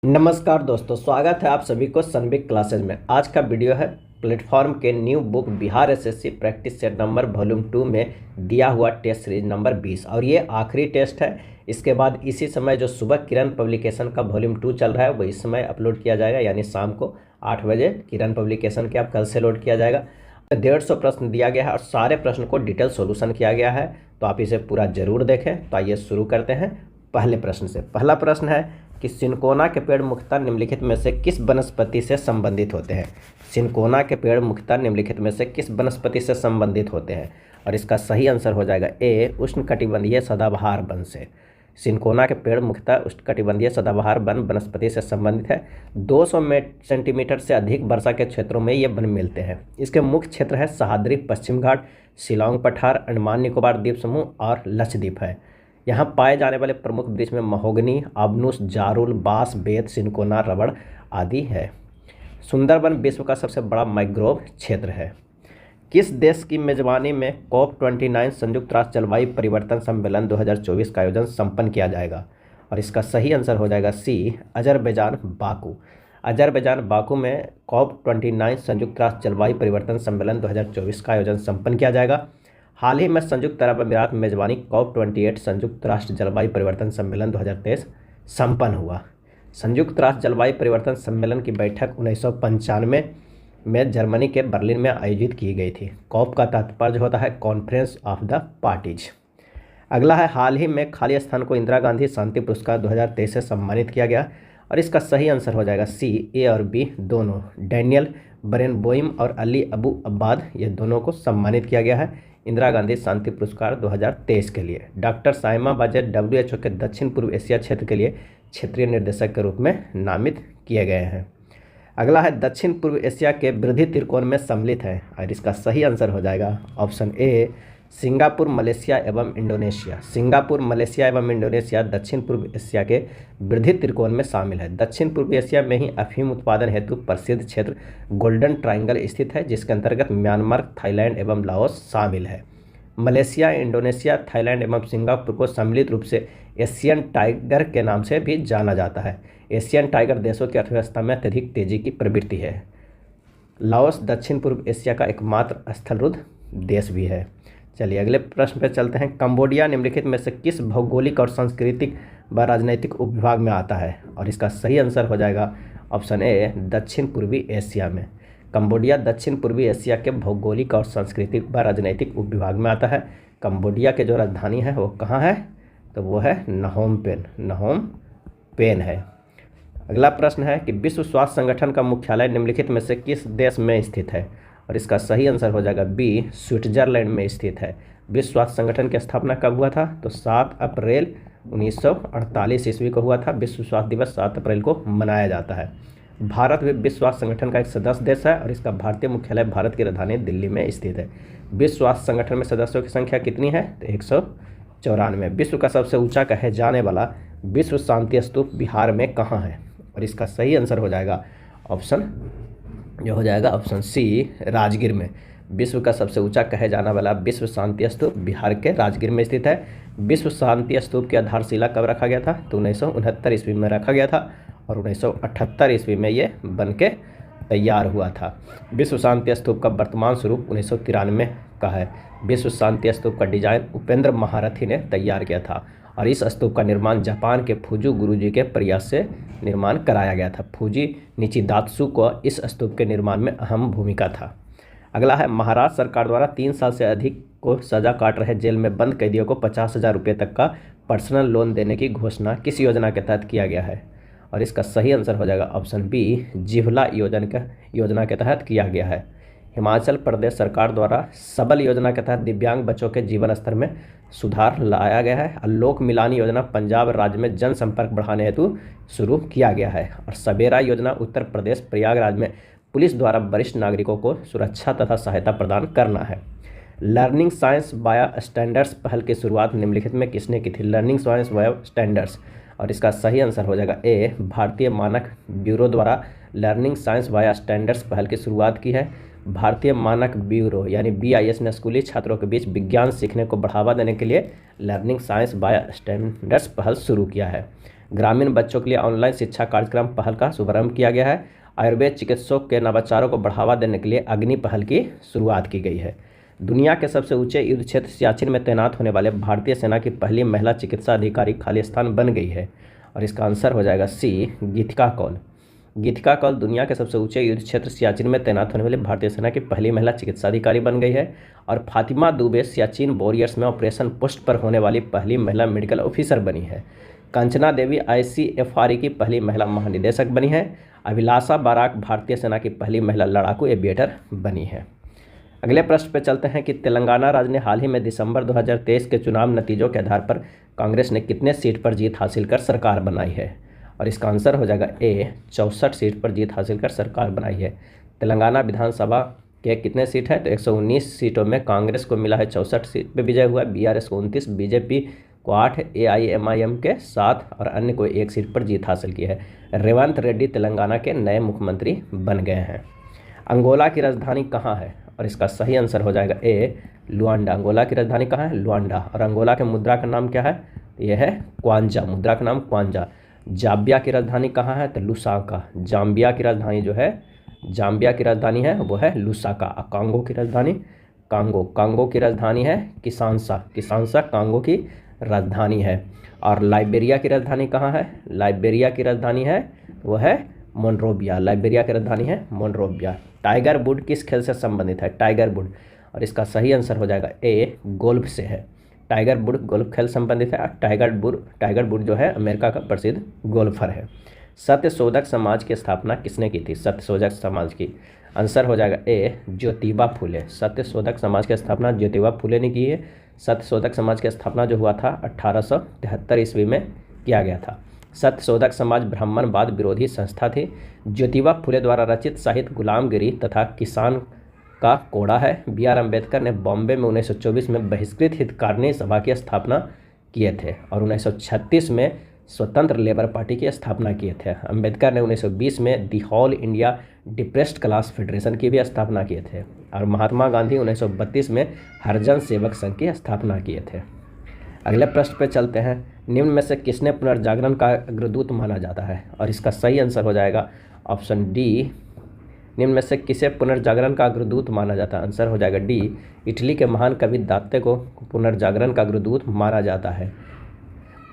नमस्कार दोस्तों, स्वागत है आप सभी को सनबिग क्लासेज में। आज का वीडियो है प्लेटफॉर्म के new book Bihar SSC practice set number volume 2 में दिया हुआ टेस्ट सीरीज नंबर 20 और ये आखिरी टेस्ट है। इसके बाद इसी समय जो सुबह किरण पब्लिकेशन का वॉल्यूम 2 चल रहा है वो इस समय अपलोड किया जाएगा, यानी शाम को 8 बजे किरण पब्लिकेशन के अब कल से लोड किया जाएगा। 150 प्रश्न दिया गया है और सारे प्रश्न को डिटेल सोल्यूशन किया गया है, तो आप इसे पूरा जरूर देखें। तो आइए शुरू करते हैं पहले प्रश्न से। पहला प्रश्न है कि सिनकोना के पेड़ मुख्यतः निम्नलिखित में से किस वनस्पति से संबंधित होते हैं। सिनकोना के पेड़ मुख्यतः निम्नलिखित में से किस वनस्पति से संबंधित होते हैं, और इसका सही आंसर हो जाएगा ए, उष्णकटिबंधीय सदाबहार वन से। सिनकोना के पेड़ मुख्यतः उष्णकटिबंधीय सदाबहार वन वनस्पति से संबंधित है। 200 सेंटीमीटर से अधिक वर्षा के क्षेत्रों में ये वन मिलते हैं। इसके मुख्य क्षेत्र है सह्याद्री, पश्चिम घाट, शिलांग पठार, अंडमान निकोबार द्वीप समूह और लक्षद्वीप है। यहाँ पाए जाने वाले प्रमुख वृक्ष में महोगनी, आबनूस, जारुल, बांस, बेत, सिनकोना, रबड़ आदि है। सुंदरबन विश्व का सबसे बड़ा मैंग्रोव क्षेत्र है। किस देश की मेजबानी में COP29 संयुक्त राष्ट्र जलवायु परिवर्तन सम्मेलन 2024 का आयोजन संपन्न किया जाएगा, और इसका सही आंसर हो जाएगा सी, अजरबैजान बाकू। अजरबैजान बाकू में COP29 संयुक्त राष्ट्र जलवायु परिवर्तन सम्मेलन 2024 का आयोजन संपन्न किया जाएगा। हाल ही में संयुक्त अरब अमीरात में मेजबानी COP28 संयुक्त राष्ट्र जलवायु परिवर्तन सम्मेलन 2023 संपन्न हुआ। संयुक्त राष्ट्र जलवायु परिवर्तन सम्मेलन की बैठक 1995 में जर्मनी के बर्लिन में आयोजित की गई थी। कॉप का तात्पर्य होता है कॉन्फ्रेंस ऑफ द पार्टीज। अगला है, हाल ही में खाली स्थान को इंदिरा गांधी शांति पुरस्कार 2023 से सम्मानित किया गया, और इसका सही आंसर हो जाएगा सी, ए और बी दोनों। डैनियल बरेनबोइम और अली अबू अब्बाद, ये दोनों को सम्मानित किया गया है इंदिरा गांधी शांति पुरस्कार 2023 के लिए। डॉक्टर साइमा बाजेट WHO के दक्षिण पूर्व एशिया क्षेत्र के लिए क्षेत्रीय निर्देशक के रूप में नामित किए गए हैं। अगला है, दक्षिण पूर्व एशिया के वृद्धि त्रिकोण में सम्मिलित है, और इसका सही आंसर हो जाएगा ऑप्शन ए, सिंगापुर, मलेशिया एवं इंडोनेशिया। सिंगापुर, मलेशिया एवं इंडोनेशिया दक्षिण पूर्व एशिया के वृद्धि त्रिकोण में शामिल है। दक्षिण पूर्व एशिया में ही अफीम उत्पादन हेतु प्रसिद्ध क्षेत्र गोल्डन ट्रायंगल स्थित है, जिसके अंतर्गत म्यांमार, थाईलैंड एवं लाओस शामिल है। मलेशिया, इंडोनेशिया, थाईलैंड एवं सिंगापुर को सम्मिलित रूप से एशियन टाइगर के नाम से भी जाना जाता है। एशियन टाइगर देशों की अर्थव्यवस्था में अत्यधिक तेजी की प्रवृत्ति है। लाओस दक्षिण पूर्व एशिया का एकमात्र स्थलरुद्ध देश भी है। चलिए अगले प्रश्न पर चलते हैं। कंबोडिया निम्नलिखित में से किस भौगोलिक और सांस्कृतिक व राजनैतिक उपविभाग में आता है, और इसका सही आंसर हो जाएगा ऑप्शन ए, दक्षिण पूर्वी एशिया में। कंबोडिया दक्षिण पूर्वी एशिया के भौगोलिक और सांस्कृतिक व राजनैतिक उपविभाग में आता है। कंबोडिया के जो राजधानी है वो कहाँ है, तो वो है नहोम पेन है। अगला प्रश्न है कि विश्व स्वास्थ्य संगठन का मुख्यालय निम्नलिखित में से किस देश में स्थित है, और इसका सही आंसर हो जाएगा बी, स्विट्जरलैंड में स्थित है। विश्व स्वास्थ्य संगठन की स्थापना कब हुआ था, तो 7 अप्रैल 1948 ईस्वी को हुआ था। विश्व स्वास्थ्य दिवस 7 अप्रैल को मनाया जाता है। भारत भी विश्व स्वास्थ्य संगठन का एक सदस्य देश है, और इसका भारतीय मुख्यालय भारत की राजधानी दिल्ली में स्थित है। विश्व स्वास्थ्य संगठन में सदस्यों की संख्या कितनी है, तो 194। विश्व का सबसे ऊंचा कहे जाने वाला विश्व शांति स्तूप बिहार में कहाँ है, और इसका सही आंसर हो जाएगा ऑप्शन सी, राजगीर में। विश्व का सबसे ऊंचा कहे जाने वाला विश्व शांति स्तूप बिहार के राजगीर में स्थित है। विश्व शांति स्तूप की आधारशिला कब रखा गया था, तो 1969 ईस्वी में रखा गया था, और 1978 ईस्वी में ये बन के तैयार हुआ था। विश्व शांति स्तूप का वर्तमान स्वरूप 1993 का है। विश्व शांति स्तूप का डिजाइन उपेंद्र महारथी ने तैयार किया था, और इस स्तूप का निर्माण जापान के फूजू गुरुजी के प्रयास से निर्माण कराया गया था। फूजी निचिदात्सु को इस स्तूप के निर्माण में अहम भूमिका था। अगला है, महाराष्ट्र सरकार द्वारा 3 साल से अधिक को सजा काट रहे जेल में बंद कैदियों को 50,000 रुपये तक का पर्सनल लोन देने की घोषणा किस योजना के तहत किया गया है, और इसका सही आंसर हो जाएगा ऑप्शन बी, जिह्वला योजना के तहत किया गया है। हिमाचल प्रदेश सरकार द्वारा सबल योजना के तहत दिव्यांग बच्चों के जीवन स्तर में सुधार लाया गया है। लोक मिलानी योजना पंजाब राज्य में जनसंपर्क बढ़ाने हेतु शुरू किया गया है, और सवेरा योजना उत्तर प्रदेश प्रयागराज में पुलिस द्वारा वरिष्ठ नागरिकों को सुरक्षा तथा सहायता प्रदान करना है। लर्निंग साइंस वाया स्टैंडर्ड्स पहल की शुरुआत निम्नलिखित में किसने की थी, लर्निंग साइंस वाया स्टैंडर्ड्स, और इसका सही आंसर हो जाएगा ए, भारतीय मानक ब्यूरो द्वारा लर्निंग साइंस वाया स्टैंडर्ड्स पहल की शुरुआत की है। भारतीय मानक ब्यूरो यानी BIS ने स्कूली छात्रों के बीच विज्ञान सीखने को बढ़ावा देने के लिए लर्निंग साइंस बाय स्टैंडर्ड्स पहल शुरू किया है। ग्रामीण बच्चों के लिए ऑनलाइन शिक्षा कार्यक्रम पहल का शुभारंभ किया गया है। आयुर्वेद चिकित्सकों के नवाचारों को बढ़ावा देने के लिए अग्नि पहल की शुरुआत की गई है। दुनिया के सबसे ऊंचे युद्ध क्षेत्र सियाचिन में तैनात होने वाले भारतीय सेना की पहली महिला चिकित्सा अधिकारी खाली स्थान बन गई है। और इसका आंसर हो जाएगा सी, गीतिका कौल। गीतिका कौल दुनिया के सबसे ऊंचे युद्ध क्षेत्र सियाचिन में तैनात होने वाली भारतीय सेना की पहली महिला चिकित्सा अधिकारी बन गई है। और फातिमा दुबे सियाचिन वॉरियर्स में ऑपरेशन पोस्ट पर होने वाली पहली महिला मेडिकल ऑफिसर बनी है। कंचना देवी ICFRE की पहली महिला महानिदेशक बनी है। अभिलाषा बाराक भारतीय सेना की पहली महिला लड़ाकू एविएटर बनी है। अगले प्रश्न पर चलते हैं कि तेलंगाना राज्य ने हाल ही में दिसंबर 2023 के चुनाव नतीजों के आधार पर कांग्रेस ने कितने सीट पर जीत हासिल कर सरकार बनाई है। और इसका आंसर हो जाएगा ए, 64 सीट पर जीत हासिल कर सरकार बनाई है। तेलंगाना विधानसभा के कितने सीट हैं, तो 119 सीटों में कांग्रेस को मिला है 64 सीट पर विजय हुआ है, BRS को 29, बीजेपी को 8, AIMIM के 7 और अन्य को 1 सीट पर जीत हासिल की है। रेवंत रेड्डी तेलंगाना के नए मुख्यमंत्री बन गए हैं। अंगोला की राजधानी कहाँ है, और इसका सही आंसर हो जाएगा ए, लुआंडा। अंगोला की राजधानी कहाँ है, लुआंडा। और अंगोला के मुद्रा का नाम क्या है, यह है क्वांजा, मुद्रा का नाम क्वांजा। जाम्बिया की राजधानी कहाँ है, तो लुसाका। जाम्बिया की राजधानी जो है, जाम्बिया की राजधानी है वो है लुसाका। कांगो की राजधानी, कांगो की राजधानी है किसानसा। किसानसा कांगो की राजधानी है। और लाइबेरिया की राजधानी कहाँ है, लाइबेरिया की राजधानी है वो है मोनरोविया। लाइबेरिया की राजधानी है मोनरोविया। टाइगर वुड किस खेल से संबंधित है, टाइगर वुड। और इसका सही आंसर हो जाएगा ए, गोल्फ से है। टाइगर वुड गोल्फ खेल संबंधित है। टाइगर वुड जो है अमेरिका का प्रसिद्ध गोल्फर है। सत्यशोधक समाज की स्थापना किसने की थी, सत्यशोधक समाज की। आंसर हो जाएगा ए, ज्योतिबा फुले। सत्यशोधक समाज की स्थापना ज्योतिबा फुले ने की है। सत्यशोधक समाज की स्थापना जो हुआ था 1873 ईस्वी में किया गया था। सत्यशोधक समाज ब्राह्मणवाद विरोधी संस्था थी। ज्योतिबा फुले द्वारा रचित साहित्य गुलामगिरी तथा किसान का कोड़ा है। BR अम्बेडकर ने बॉम्बे में 1924 में बहिष्कृत हितकारिणी सभा की स्थापना किए थे और 1936 में स्वतंत्र लेबर पार्टी की स्थापना किए थे। अम्बेडकर ने 1920 में the all India depressed class federation की भी स्थापना किए थे। और महात्मा गांधी 1932 में हरिजन सेवक संघ की स्थापना किए थे। अगले प्रश्न पे चलते हैं। निम्न में से किसने पुनर्जागरण का अग्रदूत माना जाता है, और इसका सही आंसर हो जाएगा ऑप्शन डी। निम्न में से किसे पुनर्जागरण का अग्रदूत माना जाता है, आंसर हो जाएगा डी, इटली के महान कवि दांते को पुनर्जागरण का अग्रदूत माना जाता है।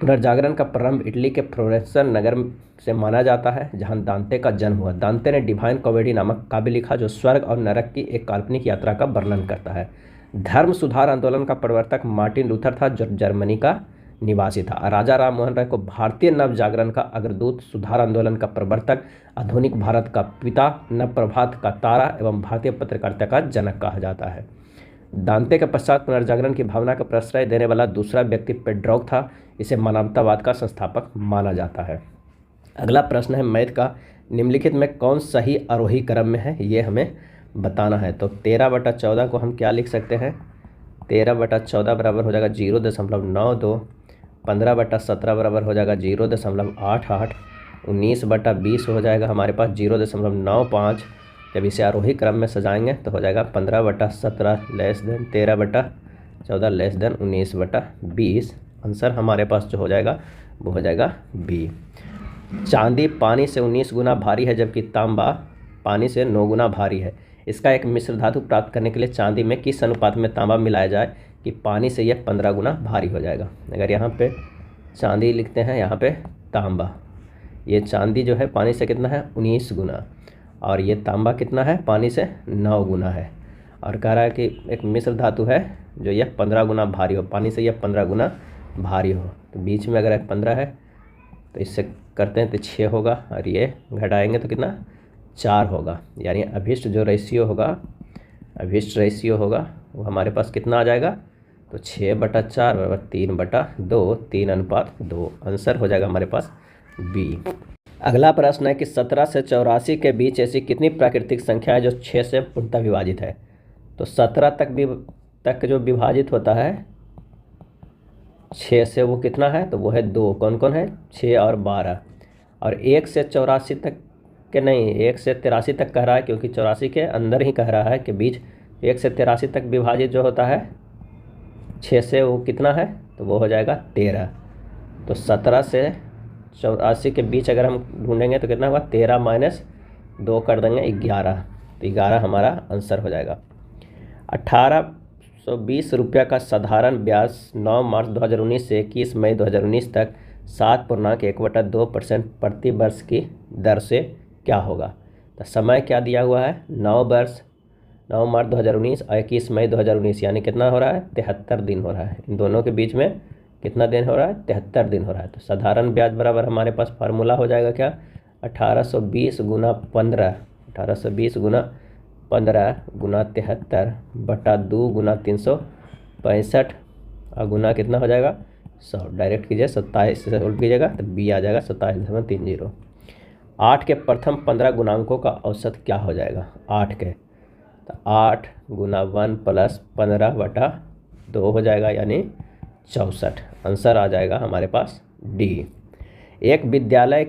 पुनर्जागरण का प्रारंभ इटली के फ्लोरेंस नगर से माना जाता है, जहां दांते का जन्म हुआ। दांते ने डिवाइन कॉमेडी नामक काव्य लिखा जो स्वर्ग और नरक की एक काल्पनिक यात्रा का वर्णन करता है। धर्म सुधार आंदोलन का प्रवर्तक मार्टिन लूथर था, जो जर्मनी का निवासी था। राजा राम मोहन राय को भारतीय नव जागरण का अग्रदूत, सुधार आंदोलन का प्रवर्तक, आधुनिक भारत का पिता, नव प्रभात का तारा एवं भारतीय पत्रकारिता का जनक कहा जाता है। दांते के पश्चात पुनर्जागरण की भावना का प्रश्रय देने वाला दूसरा व्यक्ति पेड्रॉक था। इसे मानवतावाद का संस्थापक माना जाता है। अगला प्रश्न है मैथ का। निम्नलिखित में कौन सही आरोही क्रम में है, ये हमें बताना है। तो 13/14 को हम क्या लिख सकते हैं, 13/14 बराबर हो जाएगा 0.92, 15/17 बराबर हो जाएगा 0.88, 19/20 हो जाएगा हमारे पास 0.95। जब इसे आरोही क्रम में सजाएंगे तो हो जाएगा 15/17 less than 13/14 less than 19/20। Answer हमारे पास जो हो जाएगा वो हो जाएगा बी। चांदी पानी से 19 गुना भारी है, जबकि तांबा पानी से 9 गुना भारी है। इसका एक मिश्र धातु प्राप्त करने के लिए चांदी में किस अनुपात में तांबा मिलाया जाए कि पानी से यह 15 गुना भारी हो जाएगा। अगर यहाँ पे चांदी लिखते हैं, यहाँ पे तांबा, ये चांदी जो है पानी से कितना है 19 गुना, और ये तांबा कितना है पानी से 9 गुना है। और कह रहा है कि एक मिश्र धातु है जो यह 15 गुना भारी हो, पानी से यह 15 गुना भारी हो। तो बीच में अगर 15 है तो इससे करते हैं तो 6 होगा, और ये घटाएंगे तो कितना 4 होगा। यानी अभिष्ट जो रेशियो होगा, अभिष्ट रेशियो होगा वो हमारे पास कितना आ जाएगा, तो 6/4 बराबर 3/2, 3:2। आंसर हो जाएगा हमारे पास बी। अगला प्रश्न है कि 17 से 84 के बीच ऐसी कितनी प्राकृतिक संख्या है जो 6 से पूर्णतः विभाजित है। तो 17 तक जो विभाजित होता है 6 से, वो कितना है, तो वो है 2। कौन कौन है, 6 और 12। और 1 से 84 तक के नहीं, 1 से 83 तक कह रहा है, क्योंकि 84 के अंदर ही कह रहा है कि बीच 1 से 83 तक विभाजित जो होता है 6 से, वो कितना है, तो वो हो जाएगा 13। तो 17 से 84 के बीच अगर हम ढूंढेंगे तो कितना होगा, 13 माइनस 2 कर देंगे 11, तो 11 हमारा आंसर हो जाएगा। 1820 रुपया का साधारण ब्याज 9 मार्च 2019 से 21 मई 2019 तक 7.1/2% प्रति वर्ष की दर से क्या होगा। तो समय क्या दिया हुआ है, 9 मार्च 2019 और 21 मई 2019, यानी कितना हो रहा है, 73 दिन हो रहा है। इन दोनों के बीच में कितना दिन हो रहा है, 73 दिन हो रहा है। तो साधारण ब्याज बराबर हमारे पास फार्मूला हो जाएगा क्या, 1820 गुना 15, 1820 गुना 15 गुना 73 बटा 2 गुना 365 और गुना कितना हो जाएगा 100। डायरेक्ट कीजिए, 27 से सोल्व कीजिएगा तो बी आ जाएगा 27.30। 8 के प्रथम 15 गुणांकों का औसत क्या हो जाएगा, 8 के, तो 8 गुना 1 प्लस 15 बटा 2 हो जाएगा, यानी 64। आंसर आ जाएगा हमारे पास डी। एक विद्यालय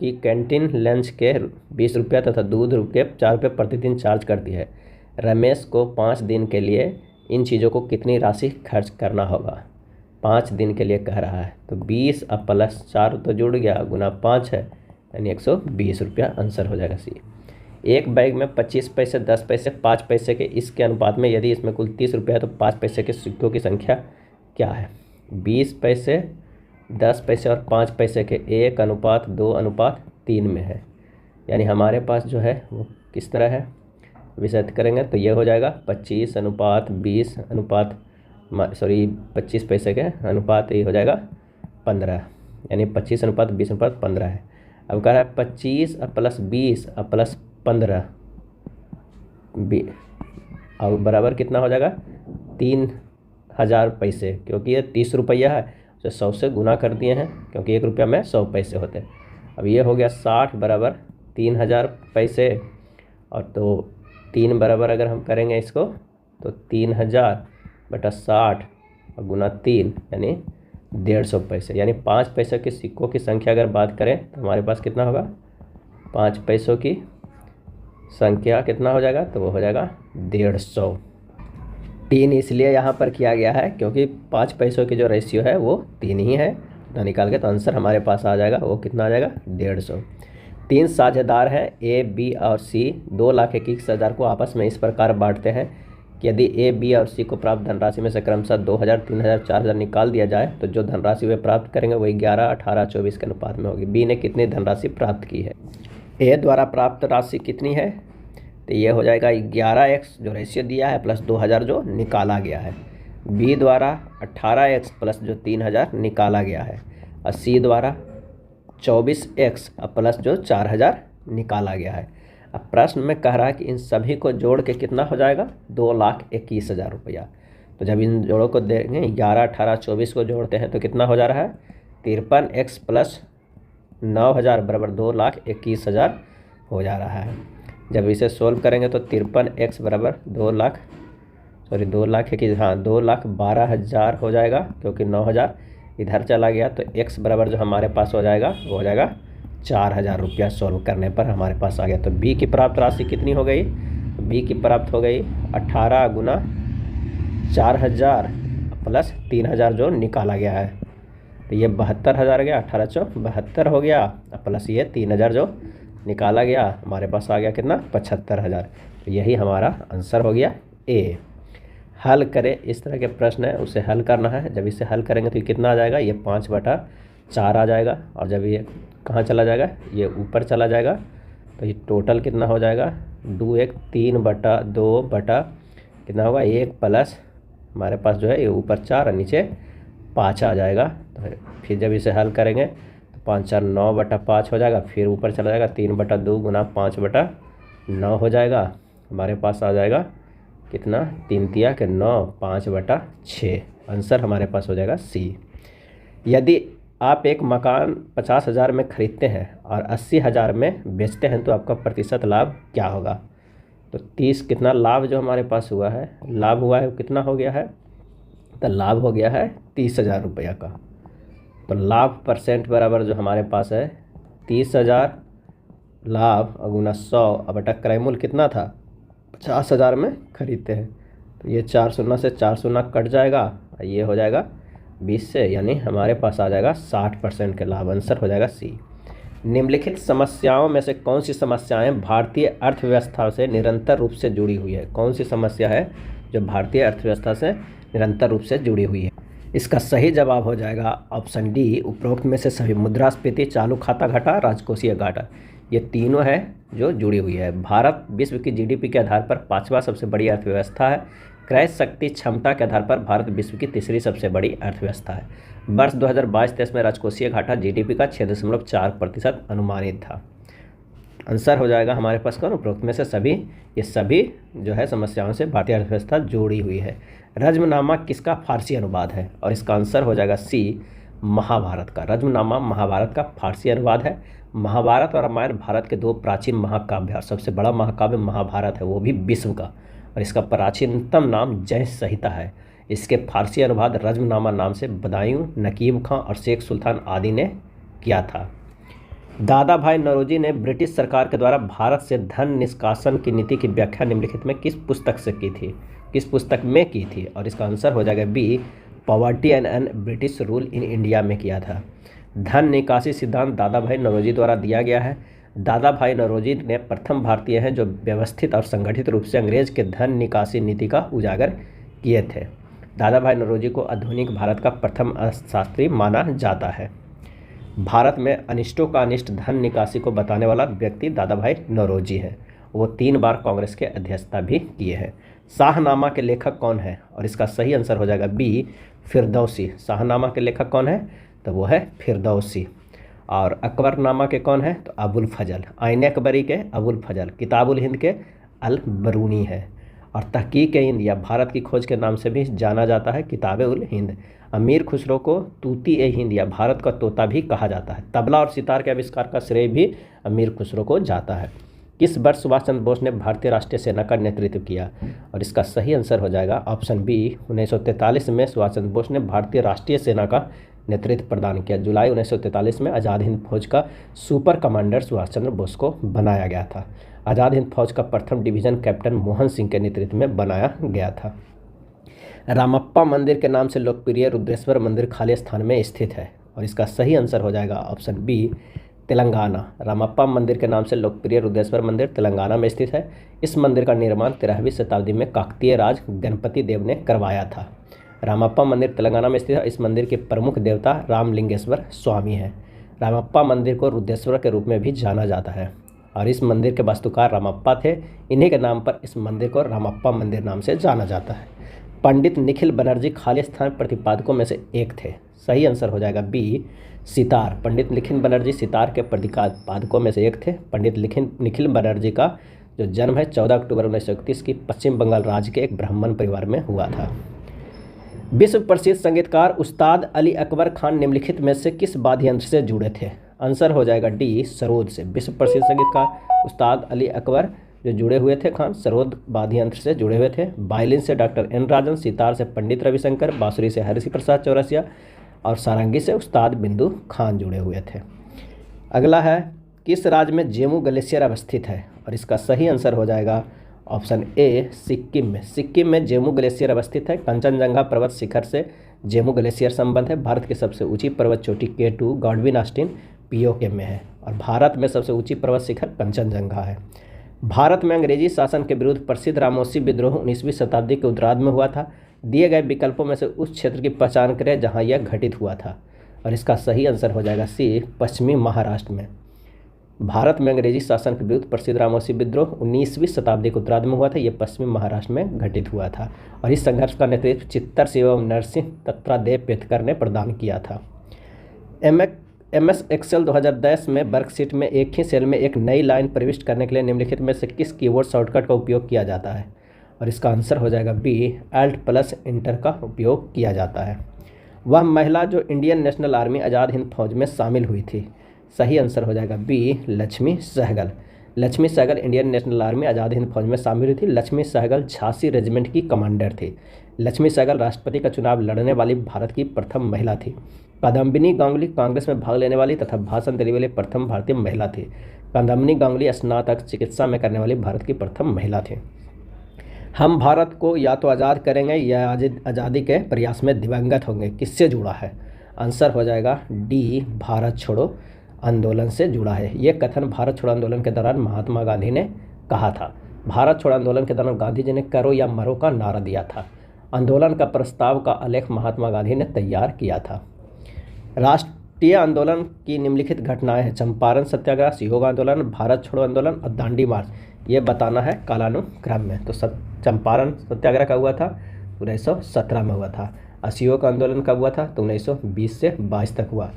की कैंटीन लंच के 20 रुपया तथा दूध के 4 रुपये प्रतिदिन चार्ज करती है। रमेश को 5 दिन के लिए इन चीज़ों को कितनी राशि खर्च करना होगा। 5 दिन के लिए कह रहा है, तो 20 अब प्लस 4 तो जुड़ गया, गुना 5 है, यानी 120 रुपया। आंसर हो जाएगा सी। एक बैग में 25 पैसे, 10 पैसे, 5 पैसे के इसके अनुपात में यदि इसमें कुल 30 रुपया है तो 5 पैसे के सिक्कों की संख्या क्या है। 20 पैसे, 10 पैसे और 5 पैसे के 1:2:3 में है, यानी हमारे पास जो है वो किस तरह है, विशेष करेंगे तो ये हो जाएगा 25:20 अनुपात 25 पैसे के अनुपात ये हो जाएगा 15, यानी 25:20:15 है। अब कह रहा है 25 प्लस 20 प्लस 15 और बराबर कितना हो जाएगा 3000 पैसे, क्योंकि ये 30 रुपया है तो 100 से गुना कर दिए हैं, क्योंकि 1 रुपया में 100 पैसे होते हैं। अब ये हो गया 60 बराबर 3000 पैसे, और तो 3 बराबर अगर हम करेंगे इसको तो 3000 बटा 60 और गुना 3 यानी 150 पैसे, यानी 5 पैसे के सिक्कों की संख्या अगर बात करें तो हमारे पास कितना होगा, 5 पैसों की संख्या कितना हो जाएगा, तो वो हो जाएगा 150। 3 इसलिए यहाँ पर किया गया है क्योंकि 5 पैसों की जो रेशियो है वो 3 ही है, तो निकाल के तो आंसर हमारे पास आ जाएगा, वो कितना आ जाएगा 150। 3 साझेदार हैं ए, बी और सी 2,21,000 को आपस में इस प्रकार बांटते हैं कि यदि ए, बी और सी को प्राप्त धनराशि में से क्रमशः 2,000, 3,000, 4,000 निकाल दिया जाए तो जो धनराशि वे प्राप्त करेंगे वही 11, 18, 24 के अनुपात में होगी। बी ने कितनी धनराशि प्राप्त की है। ए द्वारा प्राप्त राशि कितनी है, तो ये हो जाएगा 11x जो रेशियो दिया है प्लस 2,000 जो निकाला गया है। बी द्वारा 18x प्लस जो 3,000 निकाला गया है, और सी द्वारा 24x प्लस जो 4,000 निकाला गया है। अब प्रश्न में कह रहा है कि इन सभी को जोड़ के कितना हो जाएगा, 2,21,000 रुपया। तो जब इन जोड़ों को देखेंगे 11, 18, 24 को जोड़ते हैं तो कितना हो जा रहा है, 53x प्लस 9,000 बराबर 2,21,000 हो जा रहा है। जब इसे सोल्व करेंगे तो 53x बराबर 2 लाख है कि हाँ 2,12,000 हो जाएगा, क्योंकि 9,000 इधर चला गया, तो x बराबर जो हमारे पास हो जाएगा वो हो जाएगा 4,000 रुपया। सोल्व करने पर हमारे पास आ गया। तो b की प्राप्त राशि कितनी हो गई, b की प्राप्त हो गई 18 गुना 4,000 प्लस 3,000 जो निकाला गया है, तो ये 72,000 गया, 1872 हो गया, प्लस ये 3,000 जो निकाला गया, हमारे पास आ गया कितना 75,000। तो यही हमारा आंसर हो गया ए। हल करें, इस तरह के प्रश्न है उसे हल करना है। जब इसे हल करेंगे तो ये कितना आ जाएगा, ये 5/4 आ जाएगा, और जब ये कहाँ चला जाएगा, ये ऊपर चला जाएगा, तो ये टोटल कितना हो जाएगा 3/2 बटा कितना होगा 1 प्लस हमारे पास जो है ये ऊपर 4 और नीचे 5 आ जाएगा। तो फिर जब इसे हल करेंगे तो 5 4 9/5 हो जाएगा, फिर ऊपर चला जाएगा 3/2 गुना 5/9 हो जाएगा। हमारे पास आ जाएगा कितना 3 तिया के 9, 5/6। आंसर हमारे पास हो जाएगा सी। यदि आप एक मकान 50,000 में खरीदते हैं और 80,000 में बेचते हैं तो आपका प्रतिशत लाभ क्या होगा। तो 30 कितना लाभ जो हमारे पास हुआ है, लाभ हुआ है कितना हो गया है, तो लाभ हो गया है 30,000 रुपया का। तो लाभ परसेंट बराबर जो हमारे पास है 30,000 लाभ गुना 100 बटा क्रय मूल्य कितना था 50,000 में खरीदते हैं, तो ये 4 शून्य से 4 शून्य कट जाएगा, ये हो जाएगा 20 से, यानी हमारे पास आ जाएगा 60% के लाभ। आंसर हो जाएगा सी। निम्नलिखित समस्याओं में से कौन सी समस्याएं भारतीय अर्थव्यवस्था से निरंतर रूप से जुड़ी हुई है? कौन सी समस्या है जो भारतीय अर्थव्यवस्था से निरंतर रूप से जुड़ी हुई है? इसका सही जवाब हो जाएगा ऑप्शन डी, उपरोक्त में से सभी। मुद्रास्फीति, चालू खाता घाटा, राजकोषीय घाटा, ये तीनों है जो जुड़ी हुई है। भारत विश्व की जीडीपी के आधार पर 5वां सबसे बड़ी अर्थव्यवस्था है। क्रय शक्ति क्षमता के आधार पर भारत विश्व की तीसरी सबसे बड़ी अर्थव्यवस्था है। वर्ष 2022-23 में राजकोषीय घाटा जीडीपी का 6.4% अनुमानित था। आंसर हो जाएगा हमारे पास कौन? उपरोक्त में से सभी। ये सभी जो है समस्याओं से भारतीय अर्थव्यवस्था जुड़ी हुई है। रज्मनामा किसका फारसी अनुवाद है? और इसका आंसर हो जाएगा सी, महाभारत का। रज्मनामा महाभारत का फारसी अनुवाद है। महाभारत और रामायण भारत के दो प्राचीन महाकाव्य और सबसे बड़ा महाकाव्य महाभारत है, वो भी विश्व का, और इसका प्राचीनतम नाम जय संहिता है। इसके फारसी अनुवाद रज्मनामा नाम से बदायूं, नकीब खां और शेख सुल्तान आदि ने किया था। दादा भाई नौरोजी ने ब्रिटिश सरकार के द्वारा भारत से धन निष्कासन की नीति की व्याख्या निम्नलिखित में किस पुस्तक से की थी? किस पुस्तक में की थी? और इसका आंसर हो जाएगा b, poverty and British rule in India में किया था। धन निकासी सिद्धांत दादा भाई नौरोजी द्वारा दिया गया है। दादा भाई नौरोजी ने प्रथम भारतीय हैं जो व्यवस्थित और संगठित रूप से अंग्रेज के धन निकासी नीति का उजागर किए थे। दादा भाई नौरोजी को आधुनिक भारत का प्रथम अर्थशास्त्री माना जाता है। भारत में अनिष्टों का अनिष्ट धन निकासी को बताने वाला व्यक्ति दादा भाई नौरोजी है। वो 3 बार कांग्रेस के अध्यक्षता भी किए हैं। शाहनामा के लेखक कौन है? और इसका सही आंसर हो जाएगा बी, फिरदौसी। शाहनामा के लेखक कौन है? तो वो है फिरदौसी। और अकबरनामा के कौन है? तो अबुल फजल। आईन अकबरी के अबुल फजल। किताबुल हिंद के अल बरूनी है। और तहकीक हिंद या भारत की खोज के नाम से भी जाना जाता है किताब उल हिंद। अमीर खुसरो को तूती ए हिंद या भारत का तोता भी कहा जाता है। तबला और सितार के आविष्कार का श्रेय भी अमीर खुसरो को जाता है। किस वर्ष सुभाष चंद्र बोस ने भारतीय राष्ट्रीय सेना का नेतृत्व किया? और इसका सही आंसर हो जाएगा ऑप्शन बी, 1943 में सुभाष चंद्र बोस ने भारतीय राष्ट्रीय सेना का नेतृत्व प्रदान किया। जुलाई 1943 में आज़ाद हिंद फौज का सुपर कमांडर सुभाष चंद्र बोस को बनाया गया था। आज़ाद हिंद फौज का प्रथम डिवीज़न कैप्टन मोहन सिंह के नेतृत्व में बनाया गया था। रामप्पा मंदिर के नाम से लोकप्रिय रुद्रेश्वर मंदिर खाली स्थान में स्थित है। और इसका सही आंसर हो जाएगा ऑप्शन बी, तेलंगाना। रामप्पा मंदिर के नाम से लोकप्रिय रुद्रेश्वर मंदिर तेलंगाना में स्थित है। इस मंदिर का निर्माण 13वीं शताब्दी में काकतीय राज गणपति देव ने करवाया था। रामप्पा मंदिर तेलंगाना में स्थित है। इस मंदिर के प्रमुख देवता रामलिंगेश्वर स्वामी हैं। रामप्पा मंदिर को रुद्रेश्वर के रूप में भी जाना जाता है और इस मंदिर के वास्तुकार रामप्पा थे। इन्हीं के नाम पर इस मंदिर को रामप्पा मंदिर नाम से जाना जाता है। पंडित निखिल बनर्जी खाली स्थान प्रतिपादकों में से एक थे। सही आंसर हो जाएगा बी, सितार। पंडित निखिल बनर्जी सितार के प्रतिपादकों में से एक थे। पंडित निखिल बनर्जी का जो जन्म है 14 अक्टूबर 1931 की पश्चिम बंगाल राज्य के एक ब्राह्मण परिवार में हुआ था। विश्व प्रसिद्ध संगीतकार उस्ताद अली अकबर खान निम्नलिखित में से किस वाद्य यंत्र से जुड़े थे? आंसर हो जाएगा डी, सरोद से। विश्व प्रसिद्ध संगीतकार उस्ताद अली अकबर जो जुड़े हुए थे खान, सरोद वाद्य यंत्र से जुड़े हुए थे। वायलिन से डॉक्टर एन राजन, सितार से पंडित रविशंकर, बांसुरी से हरिश्री प्रसाद चौरसिया और सारंगी से उस्ताद बिंदु खान जुड़े हुए थे। अगला है, किस राज्य में जेमू ग्लेशियर अवस्थित है? और इसका सही आंसर हो जाएगा ऑप्शन ए, सिक्किम में। सिक्किम में जेमू ग्लेशियर अवस्थित है। कंचनजंगा पर्वत शिखर से जेमू ग्लेशियर संबंध है। भारत की सबसे ऊंची पर्वत चोटी K2 गॉडविन ऑस्टिन पीओके में है और भारत में सबसे ऊंची पर्वत शिखर कंचनजंगा है। भारत में अंग्रेजी शासन के विरुद्ध प्रसिद्ध रामोसी विद्रोह 19वीं शताब्दी के उत्तरार्ध में हुआ था। दिए गए विकल्पों में से उस क्षेत्र की पहचान करें जहां यह घटित हुआ था। और इसका सही आंसर हो जाएगा सी, पश्चिमी महाराष्ट्र में। भारत में अंग्रेजी शासन के विरुद्ध प्रसिद्ध रामोसी विद्रोह 19वीं शताब्दी के उत्तरार्ध में हुआ था। यह पश्चिमी महाराष्ट्र में घटित हुआ था और इस संघर्ष का नेतृत्व चित्तर सिंह एवं नरसिंह तत्रादेव पेतकर ने प्रदान किया था। MS एक्सेल 2010 में वर्कशीट में एक ही सेल में एक नई लाइन प्रविष्ट करने के लिए निम्नलिखित में से किस कीबोर्ड शॉर्टकट का उपयोग किया जाता है? और इसका आंसर हो जाएगा बी, Alt+Enter का उपयोग किया जाता है। वह महिला जो Indian National Army Azad Hind Fauj में शामिल हुई थी। सही आंसर हो जाएगा B, Lakshmi Sahgal. Lakshmi Sahgal Indian National Army Azad Hind Fauj में शामिल हुई थी। लक्ष्मी सहगल झांसी रेजिमेंट की कमांडर थी। लक्ष्मी सहगल राष्ट्रपति का चुनाव लड़ने वाली भारत की प्रथम महिला थी। कादम्बिनी गांगुली कांग्रेस में भाग लेने वाली तथा भाषण देने वाली प्रथम भारतीय महिला थी। कादम्बिनी गांगुली स्नातक चिकित्सा में करने वाली भारत की प्रथम महिला थी। हम भारत को या तो आज़ाद करेंगे या आज़ादी के प्रयास में दिवंगत होंगे, किससे जुड़ा है? आंसर हो जाएगा डी, भारत छोड़ो आंदोलन से जुड़ा है। ये कथन भारत छोड़ो आंदोलन के दौरान महात्मा गांधी ने कहा था। भारत छोड़ो आंदोलन के दौरान गांधी जी ने करो या मरो का नारा दिया था। आंदोलन का प्रस्ताव का आलेख महात्मा गांधी ने तैयार किया था। राष्ट्रीय आंदोलन की निम्नलिखित घटनाएं हैं: चंपारण सत्याग्रह, सहयोग आंदोलन, भारत छोड़ो आंदोलन और दांडी मार्च। ये बताना है कालानुक्रम में। तो चंपारण सत्याग्रह कब हुआ था? 1917 में हुआ था। असहयोग आंदोलन कब हुआ था? तो 1920 से 22 तक हुआ।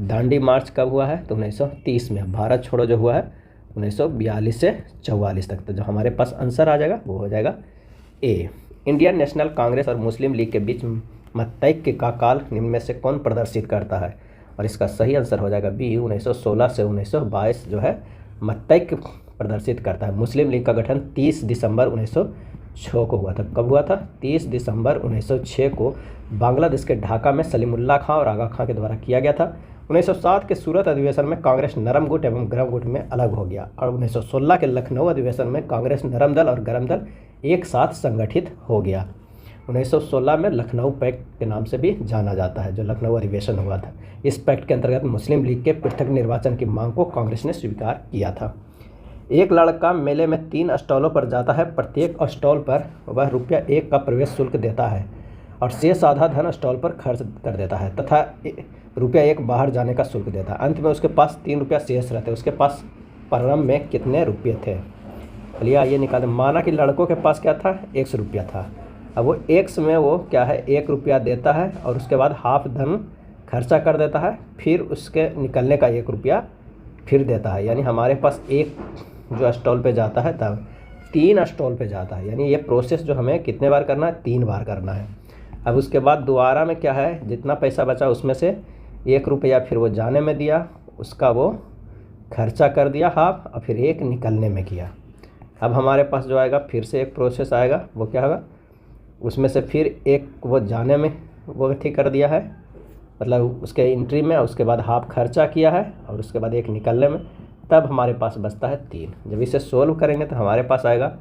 दांडी मार्च कब हुआ है? तो 1930 में। भारत छोड़ो जो हुआ है 1942 से 44 तक। तो जो हमारे पास आंसर आ जाएगा वो हो जाएगा ए। इंडियन नेशनल कांग्रेस और मुस्लिम लीग के बीच मतैक्य का काल निम्न में से कौन प्रदर्शित करता है? और इसका सही आंसर हो जाएगा बी, 1916 से 1922 जो है मतैक्य प्रदर्शित करता है। मुस्लिम लीग का गठन 30 दिसंबर 1906 को हुआ था। कब हुआ था? 30 दिसंबर 1906 को बांग्लादेश के ढाका में सलीमुल्लाह खां और आगा खां के द्वारा किया गया था। 1907 के सूरत अधिवेशन में कांग्रेस नरम गुट एवं गरम गुट में अलग हो गया और 1916 के लखनऊ अधिवेशन में कांग्रेस नरम दल और गरम दल एक साथ संगठित हो गया। 1916 में लखनऊ पैक्ट के नाम से भी जाना जाता है, जो लखनऊ अधिवेशन हुआ था। इस पैक्ट के अंतर्गत मुस्लिम लीग के पृथक निर्वाचन की मांग को कांग्रेस ने स्वीकार किया था। एक लड़का मेले में 3 स्टॉलों पर जाता है। प्रत्येक स्टॉल पर वह ₹1 का प्रवेश शुल्क देता है और शेष आधा धन स्टॉल पर खर्च कर देता है तथा ₹1 बाहर जाने का शुल्क देता है। अंत में उसके पास ₹3 शेष रहते। उसके पास प्रारंभ में कितने रुपये थे? चलिए आइए निकालें। माना कि लड़कों के पास क्या था? ₹100 था। अब वो एक्स में वो क्या है ₹1 देता है और उसके बाद हाफ धन खर्चा कर देता है, फिर उसके निकलने का ₹1 फिर देता है। यानी हमारे पास एक जो स्टॉल पे जाता है तब 3 स्टॉल पे जाता है। यानी ये प्रोसेस जो हमें कितने बार करना है? 3 बार करना है। अब उसके बाद दोबारा में क्या है, जितना पैसा बचा उसमें से ₹1 फिर वो जाने में दिया, उसका वो खर्चा कर दिया हाफ और फिर 1 निकलने में किया। अब हमारे पास जो आएगा फिर से एक प्रोसेस आएगा, वो क्या होगा? उसमें से फिर 1 वो जाने में वो ठीक कर दिया है, मतलब उसके एंट्री में, उसके बाद हाफ खर्चा किया है और उसके बाद 1 निकलने में, तब हमारे पास बचता है 3। जब इसे सोल्व करेंगे तो हमारे पास आएगा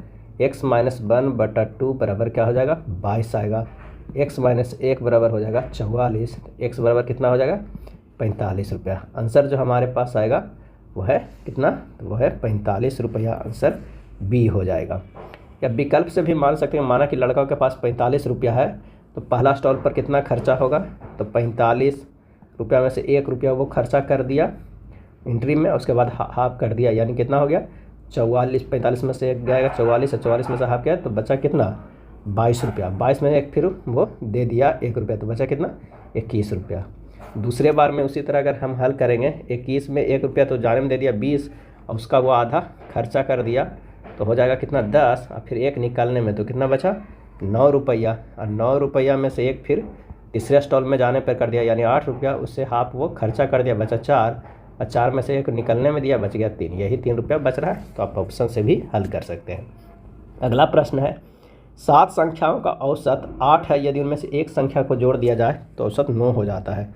x - 1/2 बराबर क्या हो जाएगा? 22 आएगा। x - 1 बराबर हो जाएगा 44। x बराबर कितना हो जाएगा? ₹45। आंसर जो हमारे पास आएगा वो है कितना? तो वो है ₹45। आंसर बी हो जाएगा। या विकल्प से भी मान सकते हैं। माना कि लड़कों के पास ₹45 है तो पहला स्टॉल पर कितना खर्चा होगा? तो ₹45 में से ₹1 वो खर्चा कर दिया एंट्री में, उसके बाद हाफ कर दिया, यानी कितना हो गया? 44। 45 में से 1 जाएगा 44 और 44 में से हाफ किया तो बचा कितना? ₹22। 22 में 1 फिर वो दे दिया ₹1, तो बचा कितना? ₹21। दूसरे बार में उसी तरह अगर हम हल करेंगे, 21 में ₹1 तो जाने में दे दिया 20 और उसका वो आधा खर्चा कर दिया, तो हो जाएगा कितना? 10 और फिर 1 निकालने में तो कितना बचा? ₹9 और ₹9 में से 1 फिर तीसरे स्टॉल में जाने पर कर दिया, यानी ₹8। उससे हाफ वो खर्चा कर दिया, बचा 4 और 4 में से 1 निकलने में दिया, बच गया 3। यही ₹3 बच रहा है। तो आप ऑप्शन से भी हल कर सकते हैं। अगला प्रश्न है 7 संख्याओं का औसत 8 है। यदि उनमें से एक संख्या को जोड़ दिया जाए तो औसत 9 हो जाता है,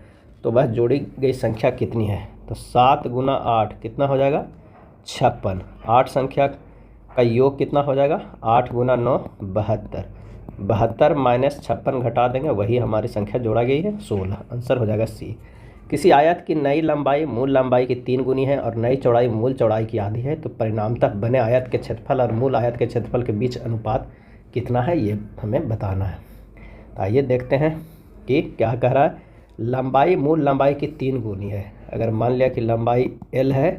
तो वह जोड़ी गई संख्या कितनी है? तो 7 × 8 कितना हो जाएगा? 56। 8 संख्या का योग कितना हो जाएगा? 8 × 9 72। 72 - 56 घटा देंगे, वही हमारी संख्या जोड़ा गई है 16। आंसर हो जाएगा सी। किसी आयत की नई लंबाई मूल लंबाई की 3 गुनी है और नई चौड़ाई मूल चौड़ाई की आधी है, तो परिणामतः बने आयत के क्षेत्रफल और मूल आयत के क्षेत्रफल के बीच अनुपात कितना है, ये हमें बताना है। तो आइए देखते हैं कि क्या कह रहा है। लंबाई मूल लंबाई की 3 गुनी है। अगर मान लिया कि लंबाई L है